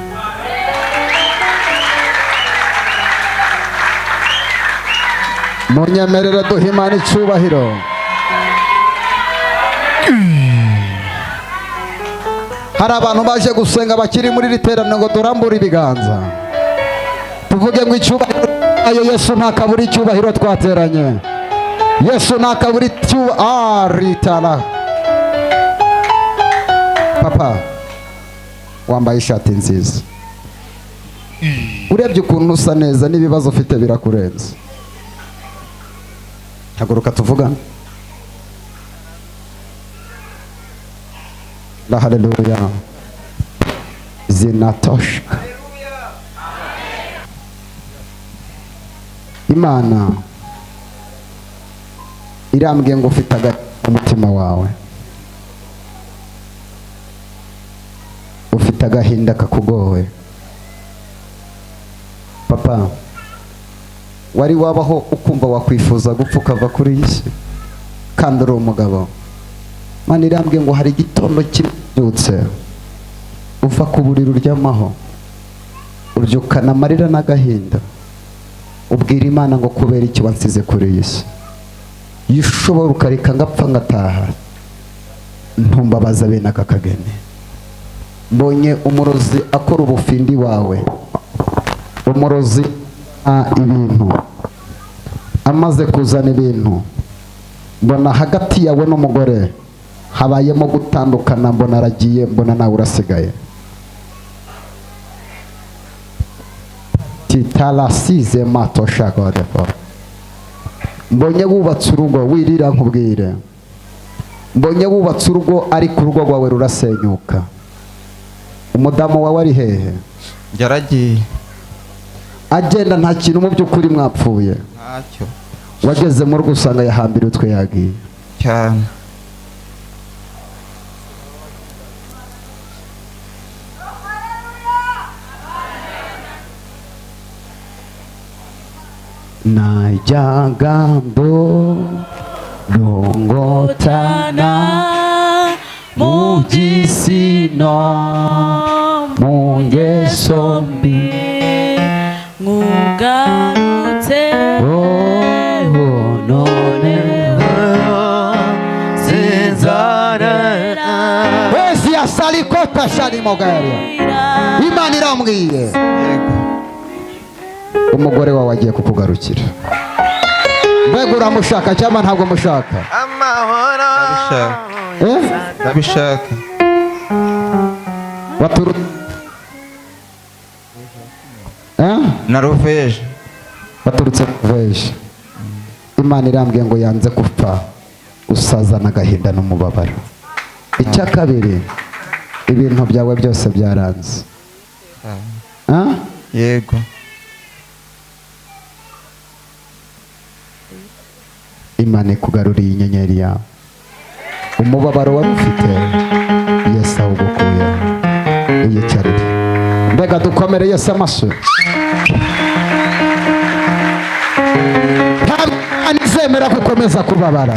Munyemerere duhe Imana icyubahiro. Hari abantu baje gusenga bakiri muri riterano ngo durambure ibiganza. Tuvuge ngo icyubahiro ayo Yesu ntakabura icyubahiro twateranye. Yesu ntakabura aritara. Papa wambaye ishati nziza. Urebye ukuntu usa neza n'ibibazo ufite birakurenze. Haguruka tuvugana. La haleluya. Zinatosha. Imana irambwiye ngo ufite umutima wawe. Ufite agahinda kakugowe. Papa wari wabaho ukumva wakwifuza gupfa ukava kuri iyi si kandi uri umugabo. Mana irambwiye ngo hari igitondo kibyutse uva ku buriri uryamaho ubyukana amarira n'agahinda ubwira Imana ngo kubera iki wansize kuri iyi si. Iyo ushobora ukareka ngapfa ngataha ntumbabaza bene aka kageni. Mbonye umurozi akora ubufindi wawe. Umurozi ibintu amaze kuzana ibintu mbona hagati yawe n'umugore habayemo gutandukana. Mbona aragiye, mbona nawe urasigaye. Titalasize mato shaka depo. Mbonye wubatse urugo wirira nkubwire. Mbonye wubatse urugo ariko urugo rwawe rurasenyuka. Umudamu wawe ari hehe? Yaragiye. Agenda nta kintu mu by'ukuri mwapfuye. Ntacyo. Wageze mu rugo usanga yahambira utwe yagiye. Cyane. Najyaga ndorongotana mu gisino mu ngeso mbi ngugarutse none sinzarera wese yasalikota shali mogaria. Imana irambwiye umugore wawe agiye kukugarukira. Mbega uramushaka cyangwa ntabwo mushaka? amahoro Ndabishaka. Naruveje. Baturutse Norvège. Imana irambwiye ngo yanze gupfa usazana agahinda n'umubabaro. Icya kabiri ibintu byawe byose byaranze. Yego. Imana ikugaruriye inyenyeri yawe. Umubabaro wari ufite Yesu awugukuye. Iyicarire. Mbega dukomere Yesu amashyi. Ntabwo Imana izemera gukomeza kubabara.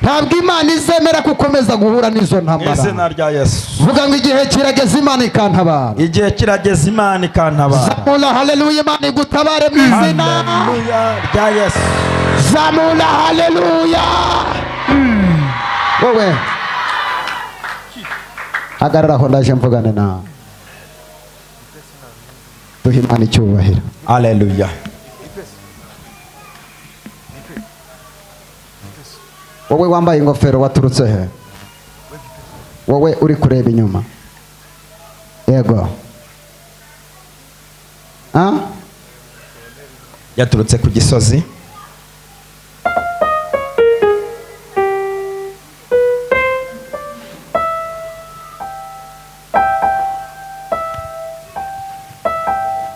Ntabwo Imana izemera gukomeza guhura n'izo ntambara. Izina rya Yesu. Vuga ngo igihe kirageze Imana ikantabara. Igihe kirageze Imana ikantabara. Zamura haleluya, Imana igutabare mu izina rya Yesu. Zamura haleluya. Wowe hagarara aho ndaje mvugane nawe. Duhe Imana icyubahiro. Haleluya. Wowe wambaye ingofero waturutse he? Wowe uri kureba inyuma. Yego. Yaturutse ku Gisozi.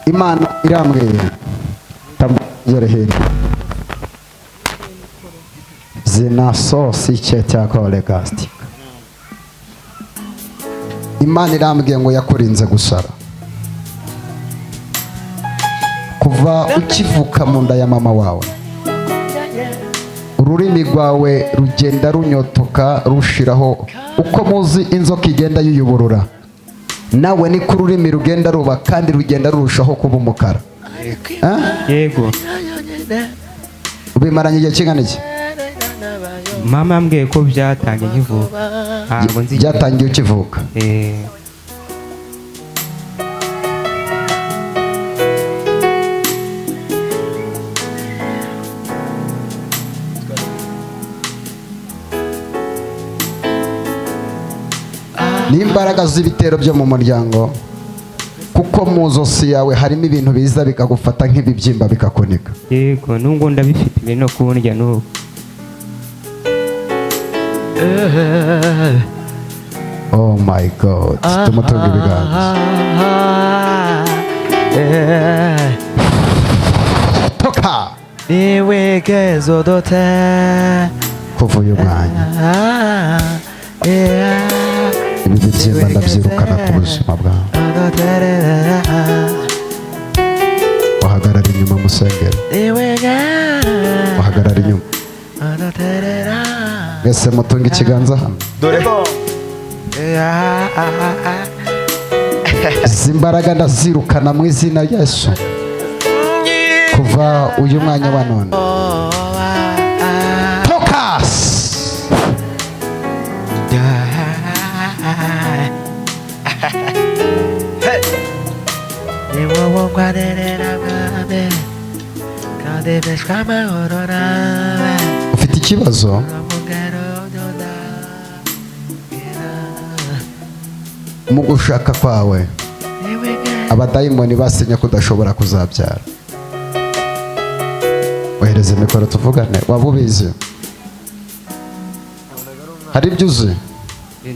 Imana irambwiye tambugere hino zina sosi cya kolegasti. Imana irambwiye ngo yakurinze gusara kuva ukivuka mu nda ya mama wawe. Ururimi rwawe rugenda runyotoka rushiraho uko muzi inzoka igenda yuyuburura. Nawe niko ururimi rugenda ruba kandi rugenda rurushaho kuba umukara. Yego. Ubimaranye igihe kingana iki? Mama ambwiye ko byatangiye nkivuka. Ntabwo nzi byatangiye ukivuka. N'imbaraga z'ibitero byo mu muryango, kuko mu zosi yawe harimo ibintu biza bikagufata nk'ibibyimba bikakunika. Yego, nubwo ndabifite ibintu kundya n'ubu. Oh my God, tumutunga ibiganza. Toka niwe gezo dote kuva uyu mwanya ibi bibyimba ndabyirukana ku buzima bwawe. Wahagarara inyuma musengere. Wahagarara inyuma. Mwese mutunga ikiganza hano. Dore izi mbaraga ndazirukana mu izina rya Yesu kuva uyu mwanya wa none. Tokas ufite ikibazo? Mu gushaka kwawe abadayimoni basinye ko udashobora kuzabyara. Ohereze mikoro tuvugane. Waba ubizi? Hari ibyo uzi?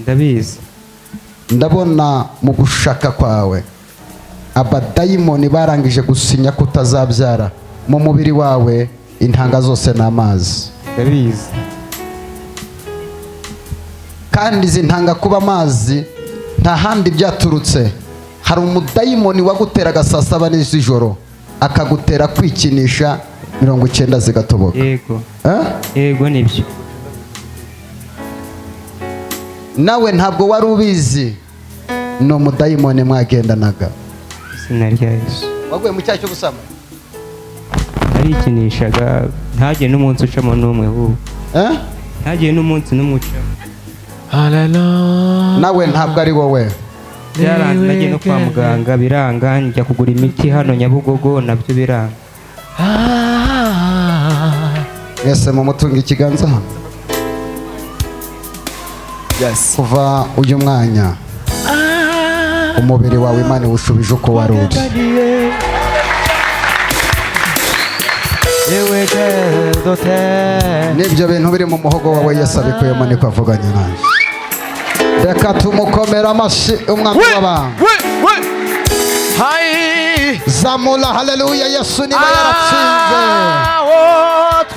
Ndabizi. Ndabona mu gushaka kwawe abadayimoni barangije gusinya ko utazabyara. Mu mubiri wawe intanga zose n'amazi. Ndabizi. Kandi izi ntanga kuba amazi nta handi byaturutse. Hari umudayimoni waguteraga saa 7 n'ijoro akagutera kwikinisha 90 zigatoboka. Yego. Yego nibyo. Nawe ntabwo wari ubizi. No mudayimoni mwagendanaga. Izina rya Yesu. Waguye mu cyaha cyo gusama? Arikinishaga ntagiye n'umunsi ucamo n'umwe ubu. Ntagiye n'umunsi n'umwe ucamo. Hallelujah. Nawe ntabwo ari wowe. Byaranze nagiye no kwa muganga biranga, njya kugura imiti hano Nyabugogo nabyo biranga. Mwese mu mutunga ikiganza hano. Yes. Kuva uyu mwanya umubiri wawe Imana ushubije uko wari uri. Nibyo bintu biri mu muhogo wawe Yesu abikuyemo niko avuganye nawe. Reka tumukomera amashyi umwami w'abantu. Zamula haleluya, Yesu niba yaratsinze.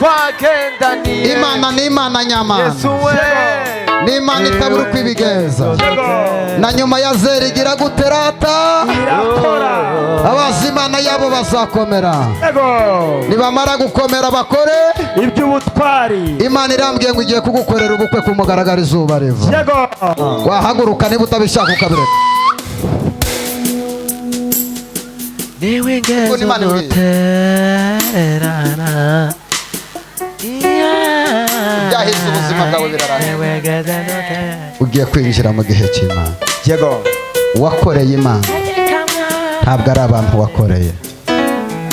twagendaniye imana ni imana nyamana Yesu we ni imana itabura uko ibigenza na nyuma ya zeri igira guterata abazi imana yabo bazakomera nibamara gukomera bakore iby'ubutwari. imana irambwiye ngo igiye kugukorera ubukwe ku mugaragaro izuba riva wahaguruka niba utabishaka ukabireka niwe ngezo duterana byahise ubuzima bwawe birarangira ugiye kwinjira mu gihe cy'imana wakoreye imana ntabwo ari abantu wakoreye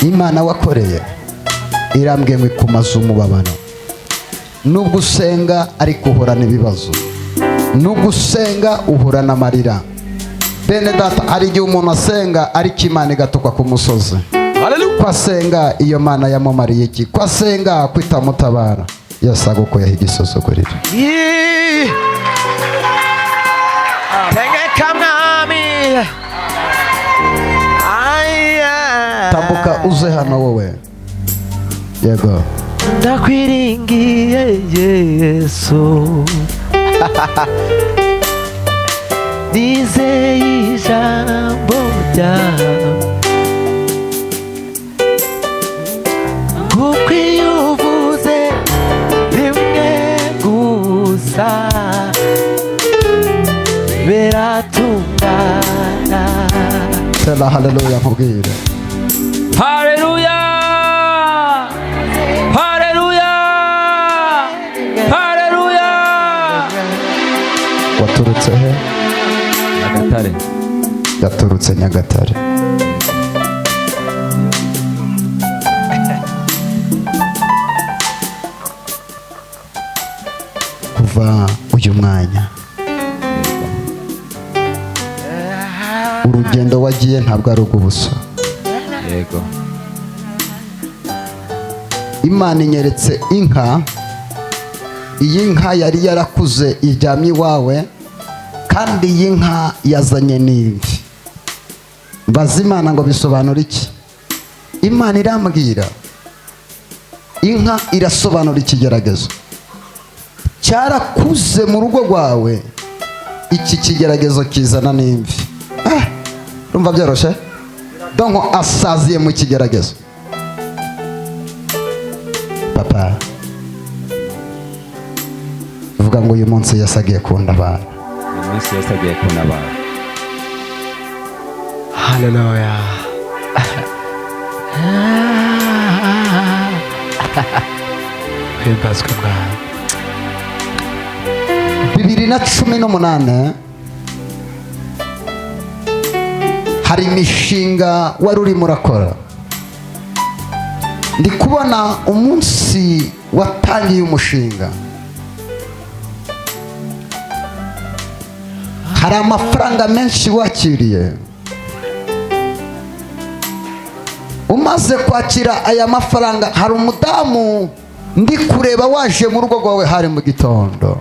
imana wakoreye irambwiye ngo ikumaze umubabaro nubwo usenga ariko uhura n'ibibazo nubwo usenga uhura n'amarira bene data hari igihe umuntu asenga ariko imana igatukwa ku musozi ko asenga iyo mana yamumariye iki ko asenga ko itamutabara yose agukuyeho igisuzuguriro tegeka mwami tambuka uze hano wowe yego ndakwiringiye Yesu nizeye ijambo ryawe kuko iyo uvuze rimwe gusa biratungana. tera haleluya nkubwire Haleluya! Haleluya! Haleluya! waturutse he Nyagatare. yaturutse Nyagatare kuva uyu mwanya urugendo wagiye ntabwo ari ubw'ubusa Yego. imana inyeretse inka iyi nka yari yarakuze iryamye iwawe kandi iyi nka yazanye n'imvi mbaza imana ngo bisobanura iki imana irambwira inka irasobanura ikigeragezo cyarakuze mu rugo rwawe iki kigeragezo kizana n'imvi urumva byoroshye donko asaziye mu kigeragezo papa uvuga ngo uyu munsi yasagiye kunda abantu Uyu munsi Yesu agiye kuntabara. Haleluya. Himbazwe Mwami. 2018 hari imishinga wari urimo urakora ndi kubona umunsi watangiye umushinga hari amafaranga menshi wakiriye umaze kwakira aya mafaranga hari umudamu ndi kureba waje mu rugo rwawe hari mu gitondo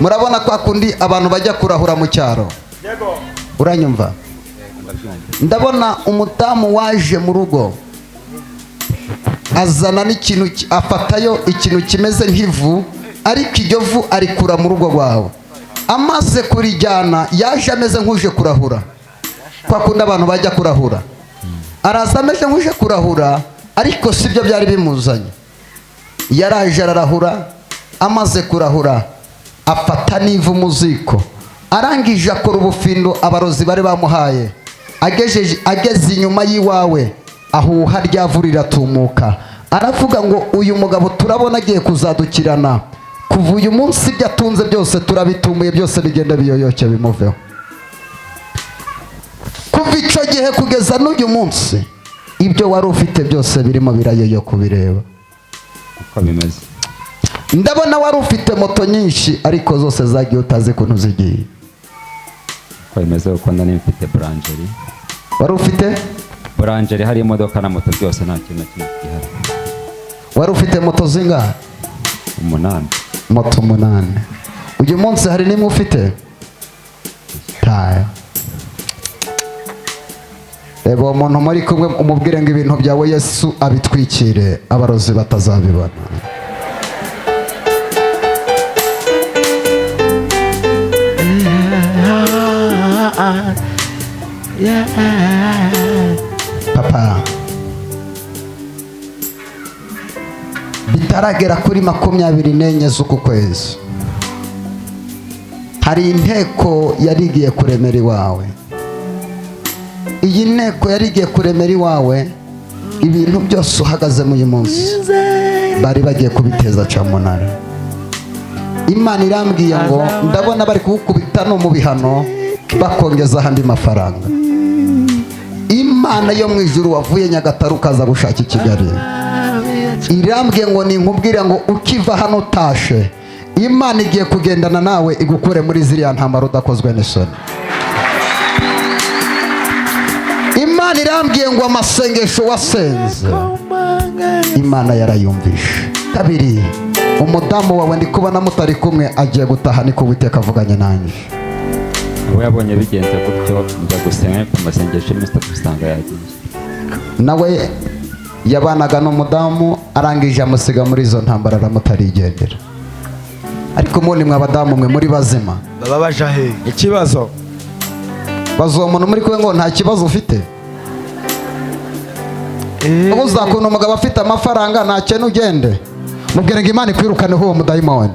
murabona kwa kundi abantu bajya kurahura mu cyaro uranyumva ndabona umudamu waje mu rugo azana n'ikintu afatayo ikintu kimeze nk'ivu ariko iryo vu arikura mu rugo rwawe amaze kurijyana yaje ameze nk'uje kurahura kwa kundi abantu bajya kurahura araza ameze nk'uje kurahura ariko sibyo byari bimuzanye yaraje ararahura amaze kurahura afata n'ivu mu ziko arangije akora ubufindo abarozi bari bamuhaye ageze inyuma y'iwawe ahuha ryavu riratumuka aravuga ngo uyu mugabo turabona agiye kuzadukirana kuva uyu munsi ibyo atunze byose turabitumuye byose bigenda biyoyoke bimuveho kuva icyo gihe kugeza n'uyu munsi ibyo wari ufite byose birimo birayoyoka ubireba Uko bimeze. ndabona wari ufite moto nyinshi ariko zose zagiye utazi ukuntu zigiye Uko bimeze kuko ndani mfite burangeri. wari ufite Burangeri hari imodoka na moto byose nta kintu na kimwe gihari. wari ufite moto zingahe 8. moto 8 uyu munsi hari n'imwe ufite tayo reba uwo muntu muri kumwe umubwire ngo ibintu byawe Yesu abitwikire abarozi batazabibona. Papa, bitaragera kuri 24 z'uku kwezi hari inteko yari igiye kuremera iwawe. Iyi nteko yari igiye kuremera iwawe, ibintu byose uhagazemo uyu munsi bari bagiye kubiteza cyamunara. Imana irambwiye ngo ndabona bari kugukubita no mu bihano bakongeza ahandi mafaranga. Imana yo mu ijuru wavuye Nyagatare ukaza gushaka i Kigali irambwiye ngo ninkubwire ngo ukiva hano utashe, Imana igiye kugendana nawe igukure muri ziriya ntambara udakozwe n'isoni. Imana irambwiye ngo amasengesho wasenze Imana yarayumvishe. Kabiri, umudamu wawe ndi kubona mutari kumwe agiye gutaha, niko Uwiteka avuganye nanjye. abo yabonye bigenze gutyo njya gusenga ku masengesho y'imisi usanga yagiye. Nawe yabanaga n'umudamu arangije amusiga muri izo ntambara aramutarigendera. Ariko muni mwa badamu mwe muri bazima baba baje he ikibazo bazo umuntu muri kwe ngo nta kibazo ufite. Ubu uzakunda umugabo afite amafaranga nta kintu ugende mubwire ngo Imana ikwirukane uwo mudayimoni.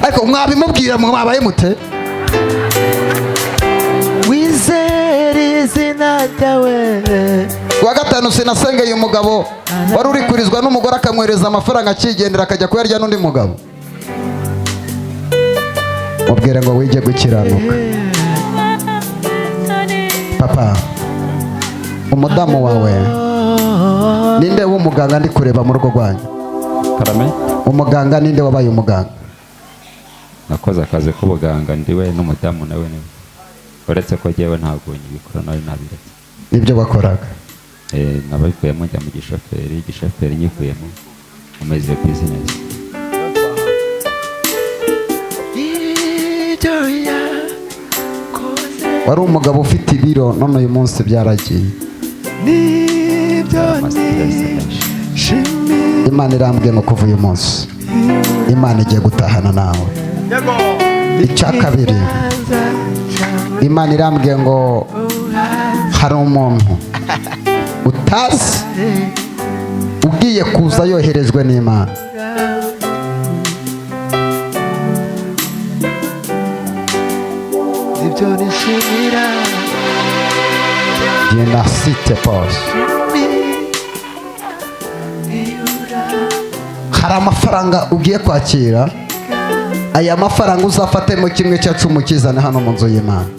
Ariko mwabimubwira mwabaye mute? wizere izina ryawe. Wa gatanu sinasengeye umugabo wari uri kurizwa n'umugore akamwereza amafaranga akigendera akajya kuyarya n'undi mugabo. Mubwire ngo wige gukiranuka. Papa, umudamu wawe ninde w'umuganga ndi kureba mu rugo rwanyu? Karame, Umuganga ninde wabaye umuganga? nakoze akazi k'ubuganga ndiwe n'umudamu nawe niwe, uretse ko jyewe ntabwo nyibikora nawe nabiretse. Nibyo bakoraga. Nabivuyemo njya mu gishoferi nyivuyemo umeze business. Wari umugabo ufite ibiro none uyu munsi byaragiye. Imana irambwiye ngo kuva uyu munsi Imana igiye gutahana nawe. Icya kabiri, Imana irambwiye ngo hari umuntu utazi ugiye kuza yoherejwe n'Imana. ibyo nishimira Genda site pose. Hari amafaranga ugiye kwakira, aya mafaranga uzafatemo 1/10 kizane hano mu nzu y'Imana.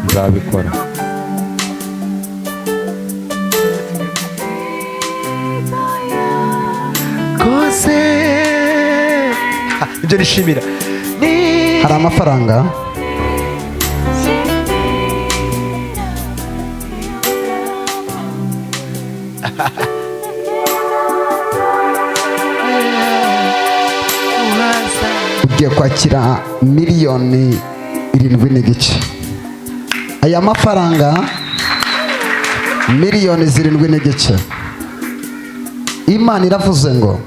Nzabikora. kose ibyo nishimira Hari amafaranga ugiye kwakira miliyoni 7.5. Aya mafaranga miliyoni 7.5. Imana iravuze ngo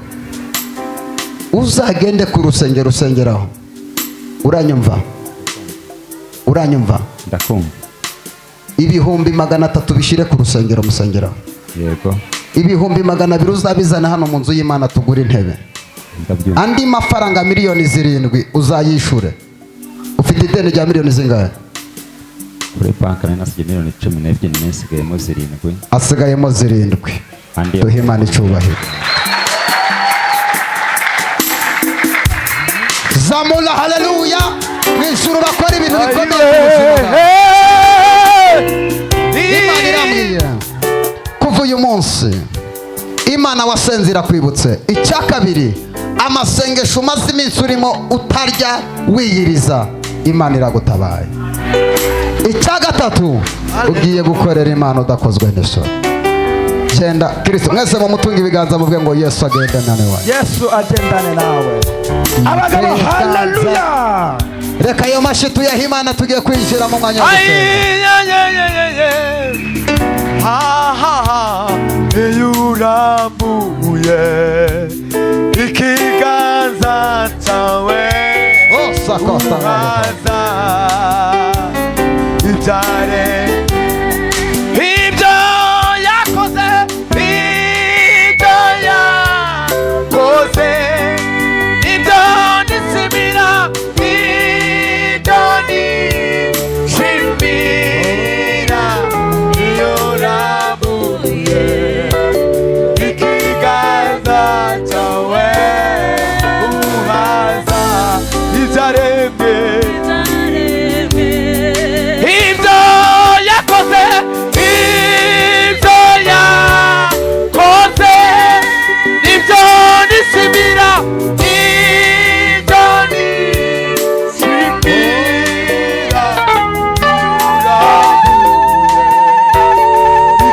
uzagende ku rusengero usengeraho. Uranyumva? Ndakumva. 300 bishire ku rusengero musengeraho. Yego. 200 uzabizana hano mu nzu y'Imana tugura intebe. Ndabyumva. Andi mafaranga miliyoni 7 uzayishure. Ufite ideni rya miliyoni zingahe? Kuri banka nasigaye miliyoni 12 nesigayemo 7. Asigayemo 7. Duhe Imana icyubahiro. Zamula haleluya. Mwishuru bakora ibintu bikomeye. Imana irambwiye kuva uyu munsi Imana wasenzira kwibutse. Icya kabiri, amasengesho umaze iminsi urimo utarya wiyiriza, Imana iragutabaye. Icya gatatu, ugiye gukorera Imana udakozwe n'isoni. Cyenda Kristo mwese mumutunga ibiganza muvuge ngo Yesu agendane nawe. Yesu agendane nawe. Abagabo haleluya. reka ayo mashyi tuyahe Imana tugiye kwinjira mu mwanya wo gusenga. iyo urambuye ikiganza cyawe uhaza ibyare ibyo yakoze ibyo yakoze ibyo nisimira ibyo nishimira iyo urambuye ikiganza cyawe uhaza ibyaremwe ibyo yakoze ibyo yakoze ibyo nisimira ibyo nisimira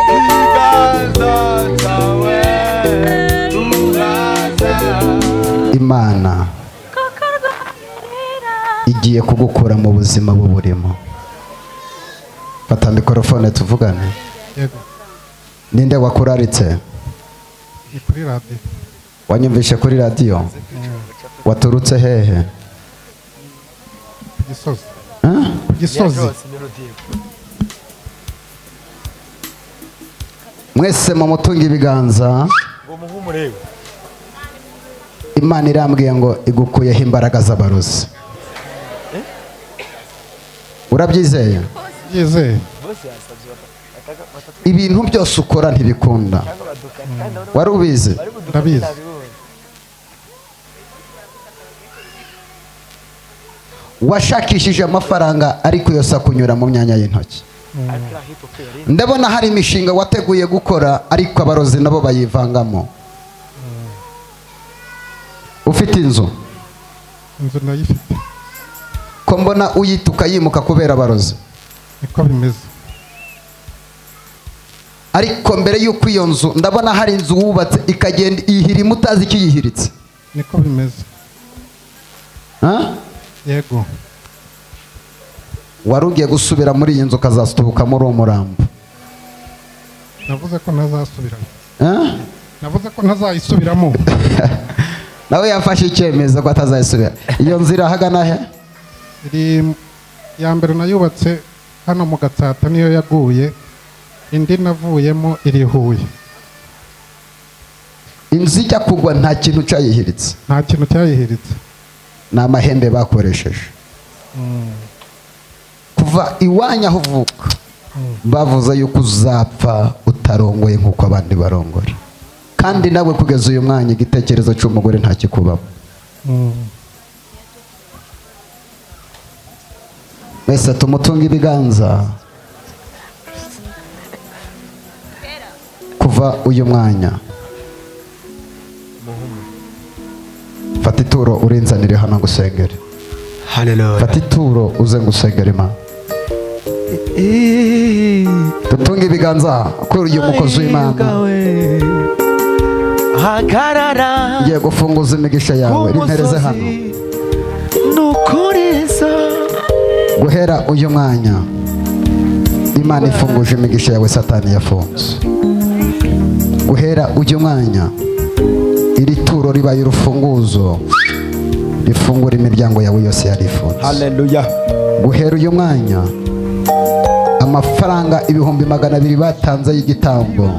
ikiganza cyawe uhaza. Imana igiye kugukura mu buzima buburimo. Fata mikorofone tuvugane. Yego, Ninde wakuraritse? ni kuri radiyo. Wanyumvishe kuri radio? Waturutse hehe? Ku Gisozi. Huh? Ku Gisozi. Mwese mu mutunga ibiganza. Imana irambwiye ngo igukuyeho imbaraga z'abarozi. Urabyizeye? Yizeye. Ibintu byose ukora ntibikunda. Wari ubizi? Ndabizi. Washakishije amafaranga ariko yose akunyura mu myanya y'intoki. Ndabona hari imishinga wateguye gukora ariko abarozi nabo bayivangamo. Ufite inzu? Inzu ndayifite. Ko mbona uyituka yimuka kubera abarozi. Niko bimeze. Ariko mbere y'uko iyo nzu ndabona hari inzu wubatse ikagenda ihirima utazi icyo yihiritse. Niko bimeze. Ha? Yego. Wari ugiye gusubira muri iyi nzu ukazasutubuka muri uwo murambo. Navuze ko ntazasubiramo. Ha? Navuze ko ntazayisubiramo. Nawe yafashe icyemezo ko atazayisubira. Iyo nzu irahagana he? Iri ya mbere nayubatse hano mu Gatsata niyo yaguye. Indi navuyemo iri Huye. Inzu ijya kugwa nta kintu cyayihiritse. Nta kintu cyayihiritse. Ni amahembe bakoresheje. Kuva iwanya aho uvuka bavuze yuko uzapfa utarongoye nk'uko abandi barongora. Kandi nawe kugeza uyu mwanya igitekerezo cy'umugore nta kikubaho. Mwese tumutunga ibiganza. Kuva uyu mwanya fata ituro urinzanire hano ngusengere. Haleluya. Fata ituro uze ngusengere Imana. Tutunga ibiganza kuri uyu mukozi w'Imana. Hagarara Ngiye gufunguza imigisha yawe rintereze hano. nukuriza Guhera uyu mwanya Imana ifunguje imigisha yawe Satani yafunze. Guhera uyu mwanya iri turo ribaye urufunguzo rifungura imiryango yawe yose yarifunze. Haleluya. Guhera uyu mwanya amafaranga 200,000 batanze y'igitambo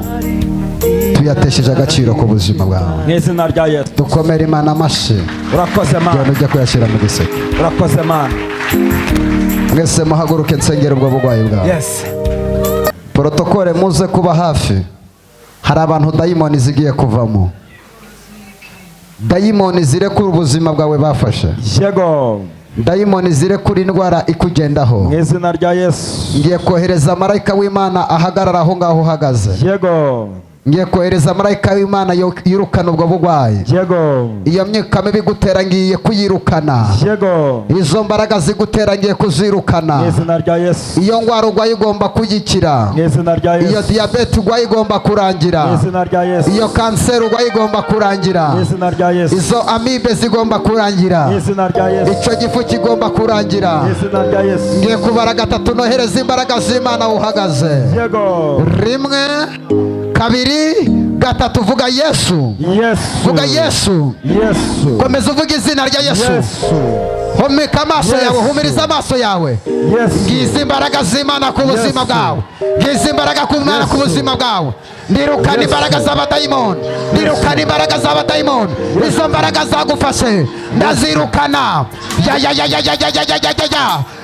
tuyatesheje agaciro ku buzima bwawe. Mwizina rya Yesu. Dukomere Imana amashyi. Urakoze Mana. Genda ujya kuyashyira mu giseke. Urakoze Mana. Mwese muhaguruke nsengera ubwo burwayi bwawe. Yes. Protokole muze kuba hafi. Hari abantu dayimoni zigiye kuvamo. Dayimoni zirekura ubuzima bwawe bafashe. Yego. Dayimoni zirekura indwara ikugendaho. Mwizina rya Yesu. Ngiye kohereza marayika w'Imana ahagarara aho ngaho uhagaze. Yego. ngiye kohereza marayika w'Imana yirukana ubwo bugwayi. Yego. Iyo myuka mibi gutera ngiye kuyirukana. Yego. Izo mbaraga zigutera ngiye kuzirukana. Mu izina rya Yesu. Iyo ngwara ugwaye igomba kugikira. Mu izina rya Yesu. Iyo diyabete ugwaye igomba kurangira. Mu izina rya Yesu. Iyo kanseri ugwaye igomba kurangira. Mu izina rya Yesu. Izo amibe zigomba kurangira. Mu izina rya Yesu. Ico gifu kigomba kurangira. Mu izina rya Yesu. Ngiye kubara gatatu nohereza imbaraga z'Imana uhagaze. Yego. Rimwe, kabiri, gatatu. Vuga Yesu. Yesu. Vuga Yesu. Yesu. Komeza uvuga izina rya Yesu. Yesu. Homeka amaso yawe, humiriza amaso yawe. Yesu. Ngize imbaraga z'Imana ku buzima bwawe. Ngize imbaraga ku Mana ku buzima bwawe. Ndirukana imbaraga z'abadayimoni. Ndirukana imbaraga z'abadayimoni. Izo mbaraga zagufashe ndazirukana. Ya.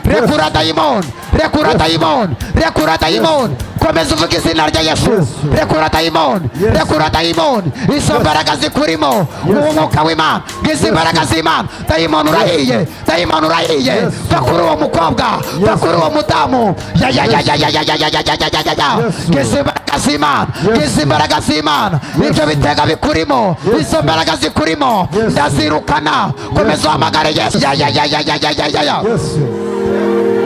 Rekura dayimoni. Rekura dayimoni. Rekura dayimoni. Komeza uvuga izina rya Yesu. Rekura dayimoni. Rekura dayimoni. Izo mbaraga zikurimo. Umwuka w'Imana. Ngize imbaraga z'Imana. Dayimoni urahiye. Dayimoni urahiye. Bakuru uwo mukobwa. Bakuru uwo mudamu. Ya. Ngize imbaraga z'Imana. Ngize imbaraga z'Imana. Ibyo bitega bikurimo. Izo mbaraga zikurimo. Ndazirukana. Komeza uhamagare Yesu. Ya. Yesu.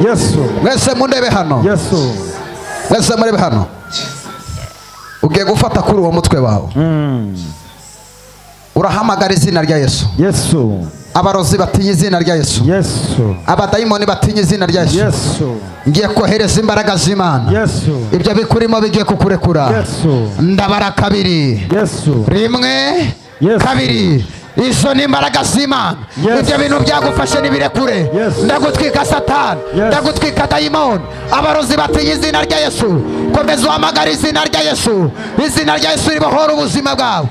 Yesu. Mwese mundebe hano. Yesu. Mwese murebe hano. Ugiye gufata kuri uwo mutwe wawe. Urahamagara izina rya Yesu. Yesu. Abarozi batinya izina rya Yesu. Yesu. Abadayimoni batinya izina rya Yesu. Yesu. Ngiye kohereza imbaraga z'Imana. Yesu. Ibyo bikurimo bigiye kukurekura. Yesu. Ndabara kabiri. Yesu. Rimwe, Yesu. kabiri. Izo ni imbaraga z'Imana. Ibyo bintu byagufashe nibirekure. Ndagutwika Satani. Ndagutwika dayimoni. Abarozi batinya izina rya Yesu. Komeza uhamagara izina rya Yesu. Izina rya Yesu ribohora ubuzima bwawe.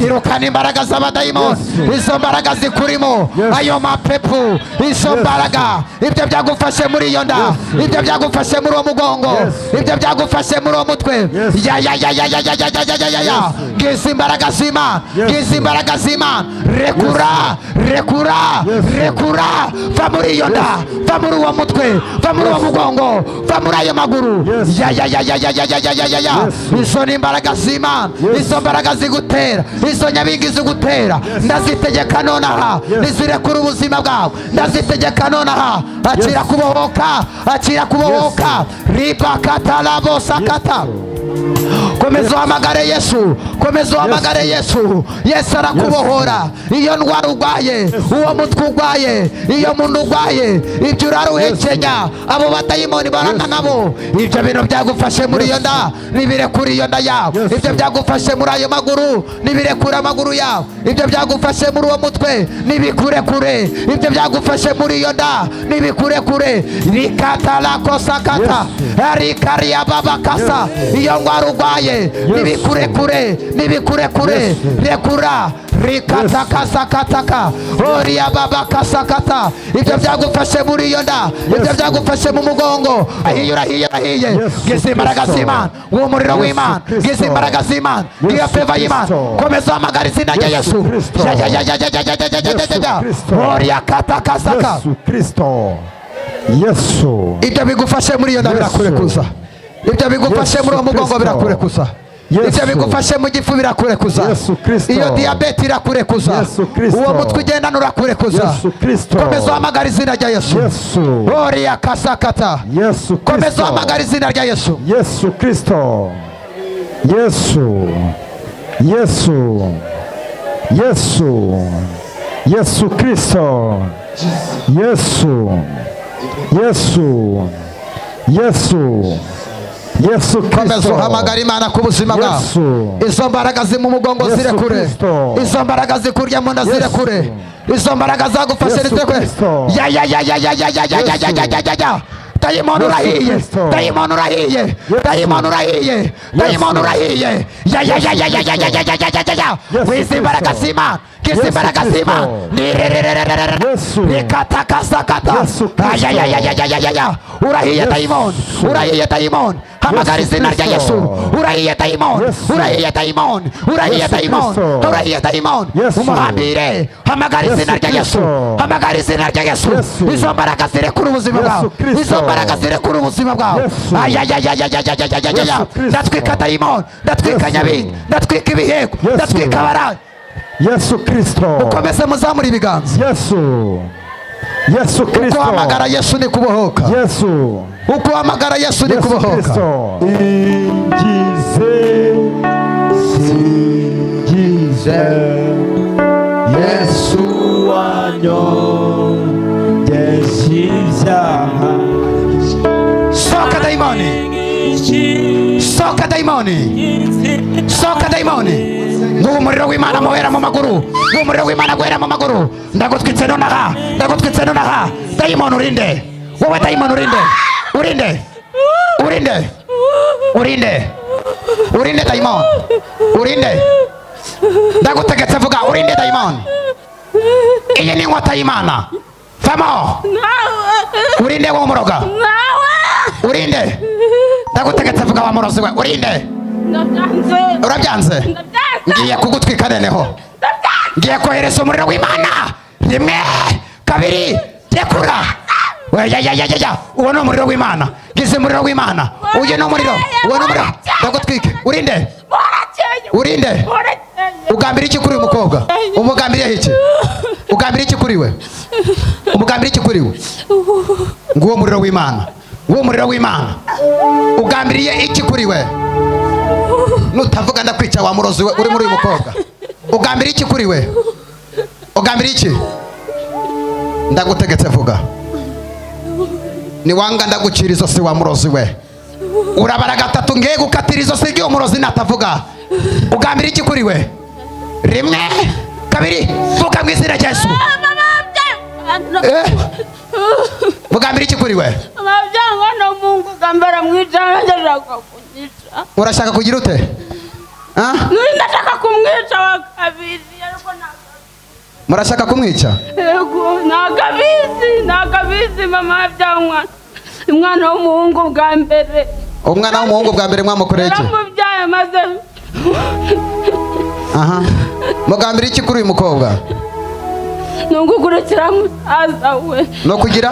Irukana imbaraga z'abadayimoni. Izo mbaraga zikurimo. Ayo mapepu. Izo mbaraga. Ibyo byagufashe muri iyo nda. Ibyo byagufashe muri uwo mugongo. Ibyo byagufashe muri uwo mutwe. Ya. Ngize imbaraga z'Imana. Ngize imbaraga z'Imana. Rekura. Va muri iyo nda. Va muri uwo mutwe. Va muri uwo mugongo. Va muri ayo maguru. Ya. Izo ni imbaraga z'Imana. Izo mbaraga zigutera. Izo nyabingi zigutera. Ndazitegeka nonaha. Nizirekura ubuzima bwawe. Ndazitegeka nonaha. Akira kubohoka. Akira kubohoka. Ribakatalabo sakata. Komeza uhamagare Yesu. Komeza uhamagare Yesu. Yesu arakubohora. Iyo ndwara urwaye, uwo mutwe urwaye, iyo muntu urwaye, ibyo uraruhekenya, abo badayimoni barana nabo. Ibyo bintu byagufashe muri iyo nda, nibirekura iyo nda yawe. Ibyo byagufashe muri ayo maguru, nibirekura amaguru yawe. Ibyo byagufashe muri uwo mutwe, nibikurekure. Ibyo byagufashe muri iyo nda, nibikurekure. Rikata la kosakata. Rikaria babakasa. Iyo ndwara urwaye, nibikurekure. Rekura. Rikatakasakataka. Oria babakasakata. Ibyo byagufashe muri iyo nda. Ibyo byagufashe mu mugongo. Urahiye. Ngize imbaraga z'Imana. Uwo muriro w'Imana. Ngize imbaraga z'Imana. Ngiyo feva y'Imana. Komeza uhamagara izina rya Yesu. Oria katakasaka. Yesu Kristo. Yesu. Ibyo bigufashe muri iyo nda birakurekuza. Ibyo bigufashe muri uwo mugongo birakurekuza. Ibyo bigufashe mu gifu birakurekuza. Iyo diyabete irakurekuza. Uwo mutwe ugendana urakurekuza. Komeza uhamagara izina rya Yesu. Oria kasakata. Komeza uhamagara izina rya Yesu. Yesu Kristo. Yesu. Yesu. Yesu. Yesu Kristo. Yesu. Yesu. Yesu. Yesu Kristo. Komeza uhamagara Imana ku buzima bwawe. Izo mbaraga ziri mu mugongo zirekure. Izo mbaraga zikurya mu nda zirekure. Izo mbaraga zagufashe zirekure. Ya. Dayimoni urahiye. Dayimoni urahiye. Dayimoni urahiye. Dayimoni urahiye. Ya. Wizi imbaraga z'Imana. Kizi imbaraga z'Imana. Rikatakasakata. Ya. Urahiye dayimoni. Urahiye dayimoni. hamagara izina rya Yesu urahiye dayimoni urahiye dayimoni urahiye dayimoni urahiye dayimoni umuhambire hamagara izina rya Yesu hamagara izina rya Yesu izo mbaraga zirekura ubuzima bwawe izo mbaraga zirekura ubuzima bwawe ndatwika dayimoni ndatwika nyabingi ndatwika ibiheko ndatwika abarayi Yesu Kristo ukomeze muzamura ibiganza Yesu Kristo uko hamagara Yesu ni kubohoka Yesu uko hamagara Yesu ni kubohoka singize Yesu wanyongeje ibyaha soka daimoni soka daimoni soka daimoni nguwo umuriro w'Imana muhera mu maguru nguwo umuriro w'Imana guhera mu maguru ndagutwitse nonaha ndagutwitse nonaha dayimoni urinde wowe dayimoni urinde urinde urinde urinde urinde dayimoni urinde ndagutegetse vuga urinde dayimoni iyi ni inkota y'Imana vamo urinde wo muroga urinde ndagutegetse vuga wa murozi we urinde urabyanze ngiye kugutwika noneho ngiye kohereza umuriro w'Imana rimwe kabiri tekura uwo ni umuriro w'Imana ngize umuriro w'Imana uyu ni umuriro uwo ni umuriro ndagutwike urinde urinde ugambira iki kuri uyu mukobwa umugambiriye iki ugambira iki kuri we umugambira iki kuri we nguwo umuriro w'Imana nguwo umuriro w'Imana ugambiriye iki kuri we nutavuga ndakwica wa murozi we uri muri uyu mukobwa ugambira iki kuri we ugambira iki ndagutegetse vuga ni wanga ndagucira izosi wa murozi we urabara gatatu ngiye gukatira izosi ry'uwo murozi natavuga ugambira iki kuri we rimwe kabiri vuga mu izina rya Yesu mugambira iki kuri we urashaka kugira ute ndashaka kumwica wa kabiri murashaka kumwica yego nagabizi mama yabyaye umwana w'umuhungu bwa mbere umwana w'umuhungu bwa mbere mwamukoreye iki yaramubyaye maze aha mugambira iki kuri uyu mukobwa nugukurikira musaza we no kugira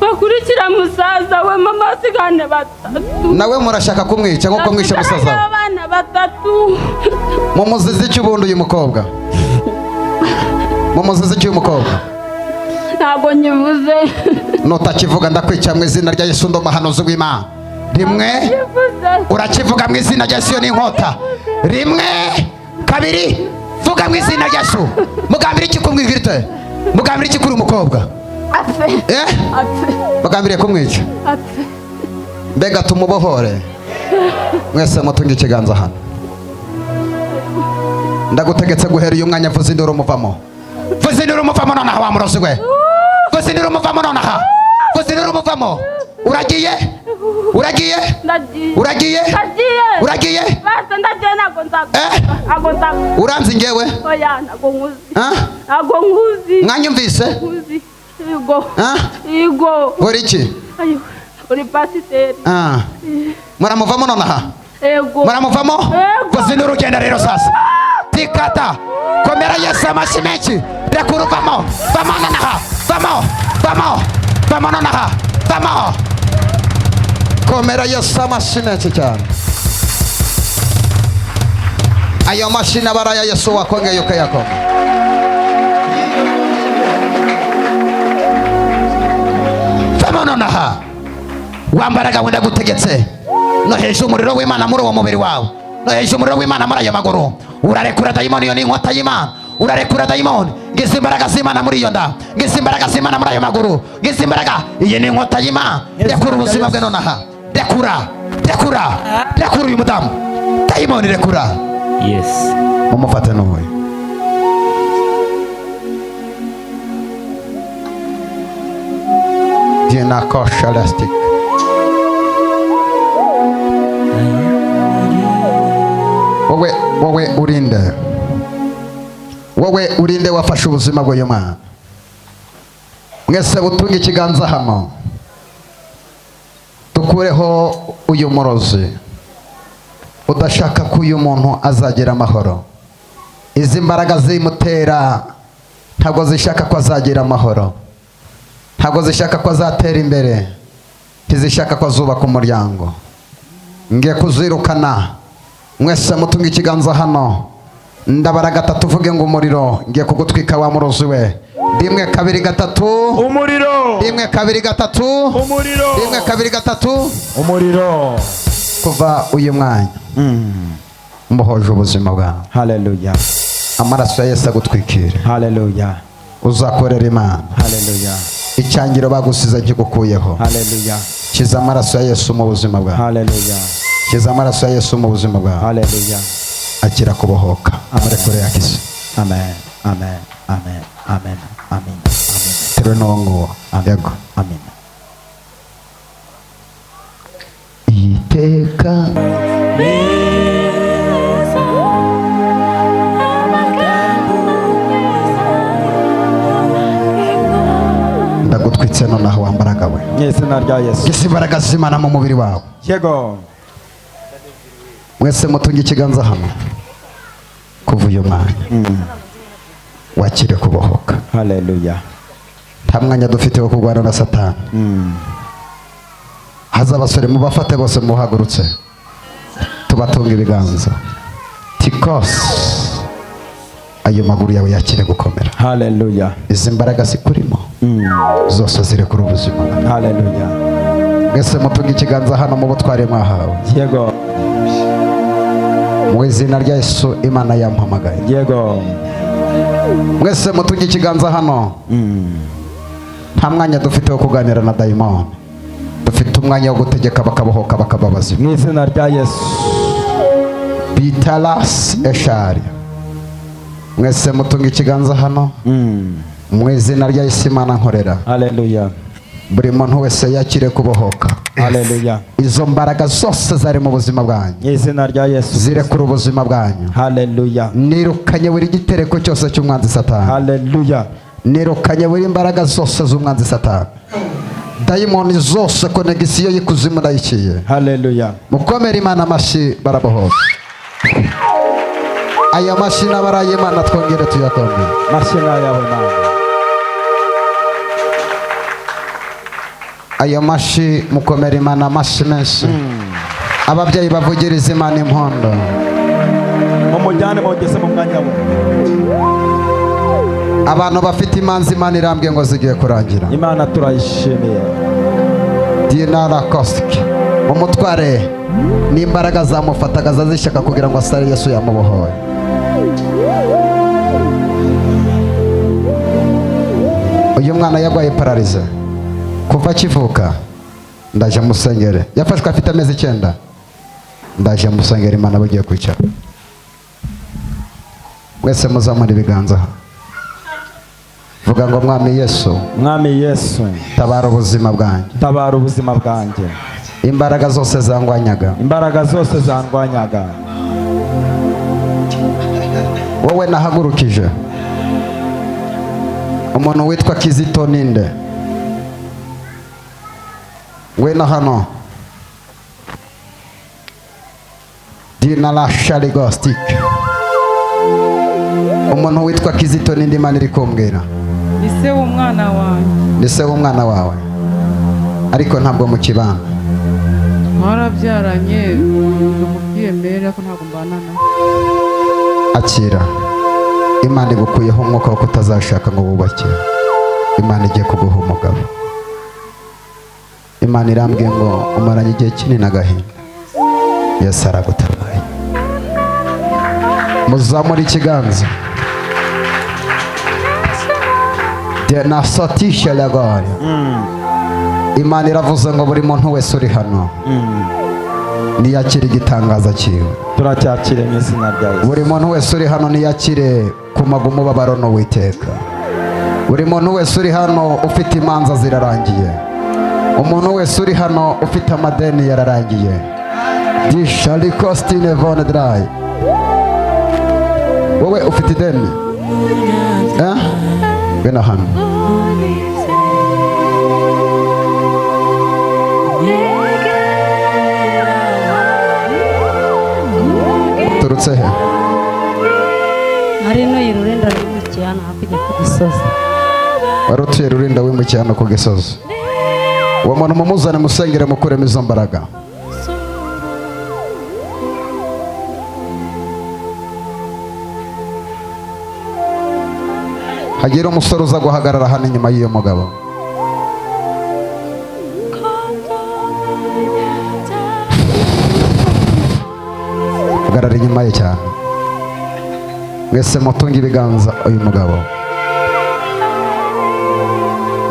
bakurikira musaza we mama asigane batatu nawe murashaka kumwica nkuko mwishe musaza we abana batatu mumuzize iki ubundi uyu mukobwa mumuzize iki uyu mukobwa ntabwo nyivuze nutakivuga ndakwica mu izina rya Yesu ndo mahanuzi w'Imana rimwe urakivuga mu izina rya Yesu n'inkota rimwe kabiri vuga mu izina rya Yesu mugambira iki kumwigirite mugambira iki kuri umukobwa mugambiriye kumwica mbega tumubohore mwese mutunge ikiganza hano ndagutegetse guhera uyu mwanya vuza induru muvamo vuza induru muvamo nonaha wa murozi we vuza induru muvamo nonaha vuza induru muvamo uragiye uragiye uragiye uragiye uranzi ngewe ntabwo nkuzi mwanyumvise yego uri iki uri pasiteri muramuvamo nonaha yego muramuvamo vuza induru ugenda rero sasa tikata komera Yesu amashyi menshi rekura uvamo vamo nonaha vamo vamo vamo nonaha vamo komera Yesu amashyi menshi cyane ayo mashyi n'abaraya Yesu wakongeye ukayakoma vamo nonaha wambaraga wenda gutegetse no hejuru umuriro w'Imana muri uwo mubiri wawe no hejuru umuriro w'Imana muri ayo maguru urarekura dayimoni iyo ni inkota y'Imana urarekura dayimoni ngize imbaraga z'Imana muri iyo nda ngize imbaraga z'Imana muri ayo maguru ngize imbaraga iyi ni inkota y'Imana rekura ubuzima bwe nonaha rekura rekura rekura uyu mudamu dayimoni rekura Yes. umufate n'uyu Dina koshalastic wowe urinde wafashe ubuzima bw'uyu mwana mwese butunga ikiganza hano dukure ukureho uyu murozi udashaka ko uyu muntu azagira amahoro. Izi mbaraga zimutera ntabwo zishaka ko azagira amahoro, ntabwo zishaka ko azatera imbere, ntizishaka ko azubaka umuryango. Ngiye kuzirukana. Mwese mutunga ikiganza hano, ndabara gatatu uvuge ngo umuriro. Ngiye kugutwika wa murozi we. 1 2 3 umuriro, 1 2 3 umuriro, 1 2 3 umuriro. kuva uyu mwanya mbohoje ubuzima bwawe. Haleluya. Amaraso ya Yesu agutwikire. Haleluya. Uzakorera Imana. Haleluya. Icyangiro bagusize nkigukuyeho. Haleluya. Kiza amaraso ya Yesu mu buzima bwawe. Haleluya. Kiza amaraso ya Yesu mu buzima bwawe. Haleluya. Akira kubohoka. Amurekure yakize. Amen. Amen. Amen. Amen. Amen. Amen. Tere nongo. Yego. Amen. Iteka ndagutwitse nonaho wambaraga we. Mwizina rya Yesu. Gisa imbaraga z'Imana mu mubiri wawe. Yego. Mwese mutunge ikiganza hano. Kuva uyu mwanya wakire kubohoka. Haleluya. Nta mwanya dufite wo kurwana na Satani. Haza abasore mubafate bose muhagurutse tubatunga ibiganza. Tikos ayo maguru yawe yakire gukomera. Haleluya. Izi mbaraga zikurimo zose zirekura ubuzima. Haleluya. Mwese mutunga ikiganza hano mu butware mwahawe. Yego. Mu izina rya Yesu Imana yampamagaye. Yego. Mwese mutunga ikiganza hano. Nta mwanya dufite wo kuganira na dayimoni, dufite umwanya wo gutegeka bakabohoka bakababaza. Mu izina rya Yesu. Bitalas eshari. Mwese mutunga ikiganza hano. Mu izina rya Yesu Imana nkorera. Haleluya. Buri muntu wese yakire kubohoka. Haleluya. Izo mbaraga zose zari mu buzima bwanyu Mu izina rya Yesu. zirekura ubuzima bwanyu. Haleluya. Nirukanye buri gitereko cyose cy'umwanzi Satani. Haleluya. Nirukanye buri imbaraga zose z'umwanzi Satani. Dayimoni zose konegisiyo y'ikuzimu ndayikiye. Haleluya. Mukomere Imana amashyi barabohoka. Aya mashyi n'abaraye Imana twongere tuyakomere. Mashina yawe Mana. Aya mashyi mukomere Imana amashyi menshi. Ababyeyi bavugiriza Imana impondo. Mumujyane ogeze mu mwanya we. Abantu bafite imanzi Imana irambye ngo zigiye kurangira. Imana turayishimiye. Dinara Kosiki umutware n'imbaraga zamufataga zazishaka kugira ngo asare Yesu yamubohoye. Uyu mwana yagwaye pararize kuva akivuka. Ndaje musengere. Yafashwe afite amezi 9. Ndaje musengere Imana bagiye kwicara. Mwese muzamura ibiganza. Vuga ngo Mwami Yesu. Mwami Yesu. Tabara ubuzima bwanjye. Tabara ubuzima bwanjye. Imbaraga zose zangwanyaga. Imbaraga zose zandwanyaga. Wowe nahagurukije. Umuntu witwa Kizito ninde? We na hano. Dina la Shaligostik. Umuntu witwa Kizito ninde Imana iri kumbwira? Ise w'umwana wawe. Ise w'umwana wawe. Ariko ntabwo mu kibana. Mwarabyaranye ndumubwiyemera ko ntabwo mbana nawe. Akira. Imana igukuyeho umwuka wo kutazashaka ngo wubake. Imana igiye kuguha umugabo. Imana irambwiye ngo umaranye igihe kinini agahinda. Yesu aragutabaye. Muzamura ikiganza. Denasotisha lagore. Imana iravuze ngo buri muntu wese uri hano niyakire igitangaza cyiwe. Turacyakire mu izina rya Yesu. Buri muntu wese uri hano niyakire kumaga umubabaro n'Uwiteka. Buri muntu wese uri hano ufite imanza zirarangiye. Umuntu wese uri hano ufite amadeni yararangiye. Dishali Costine Von Dry. Wowe ufite ideni? Bena hano. waturutse he? hari no yirurinda rimukiye hano hakurya ku gisozi. Wari utuye Rulindo wimukiye hano ku Gisozi. Uwo muntu mumuzane musengere mukuremo izo mbaraga. Hagira umusore uza guhagarara hano inyuma y'uyo mugabo. Hagarara inyuma ye cyane. Mwese mutunge ibiganza uyu mugabo.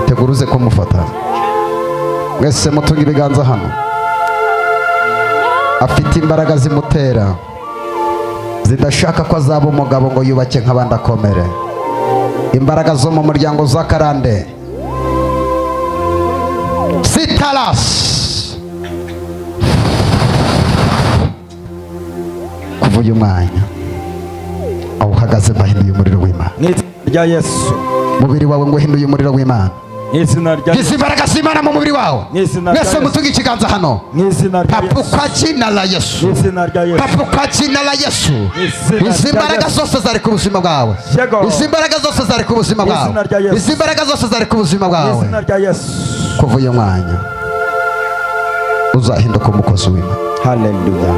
Teguruze kumufata. Mwese mutunge ibiganza hano. Afite imbaraga zimutera zidashaka ko azaba umugabo ngo yubake nk'abandi akomere. Imbaraga zo mu muryango z'akarande. Sitalas. Kuva uyu mwanya aho uhagaze mbahinduye umuriro w'Imana. rya Yesu. Mubiri wawe ngo uhinduye umuriro w'Imana. Izina rya Yesu. Imbaraga z'Imana mu mubiri wawe. Mwese mutunge ikiganza hano. Papu kwa jina la Yesu. Papu kwa jina la Yesu. Izi mbaraga zose zari ku buzima bwawe. Izi mbaraga zose zari ku buzima bwawe. Izi mbaraga zose zari ku buzima bwawe. Kuva uyu mwanya uzahinduka umukozi w'Imana. Haleluya.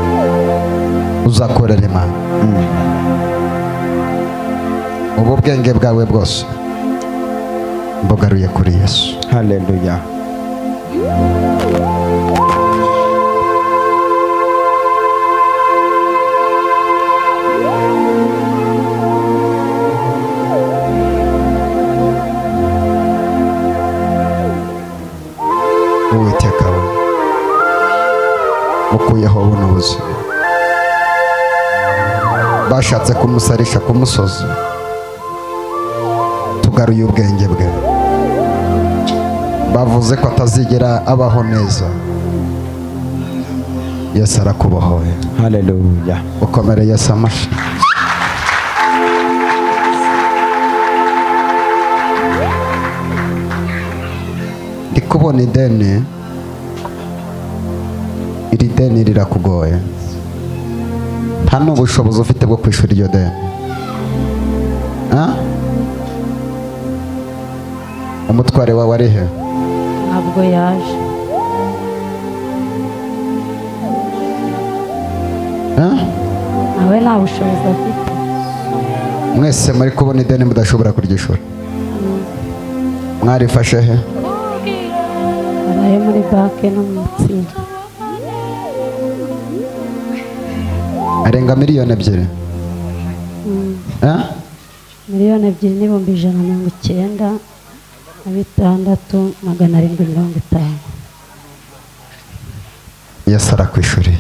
Uzakorera Imana. Ubu bwenge bwawe bwose mbugaruye kuri Yesu. Haleluya. Uwiteka we mukuyeho buno buzima. Bashatse kumusarisha ku musozi, tugaruye ubwenge bwe. Bavuze ko atazigera abaho neza. Yesu arakubohoye. Haleluya. Ukomere Yesu amashyi. Ndi kubona ideni. Iri deni rirakugoye. Nta n'ubushobozi ufite bwo kwishura iryo deni. Umutware wawe ari he? Ntabwo yaje. Nawe nta bushobozi afite. Mwese muri kubona ideni mudashobora kuryishura. Mwarifashe he? Baraye muri banki no mu itsinda. Arenga miliyoni 2. Miliyoni 2,196,750. Yesu arakwishuriye.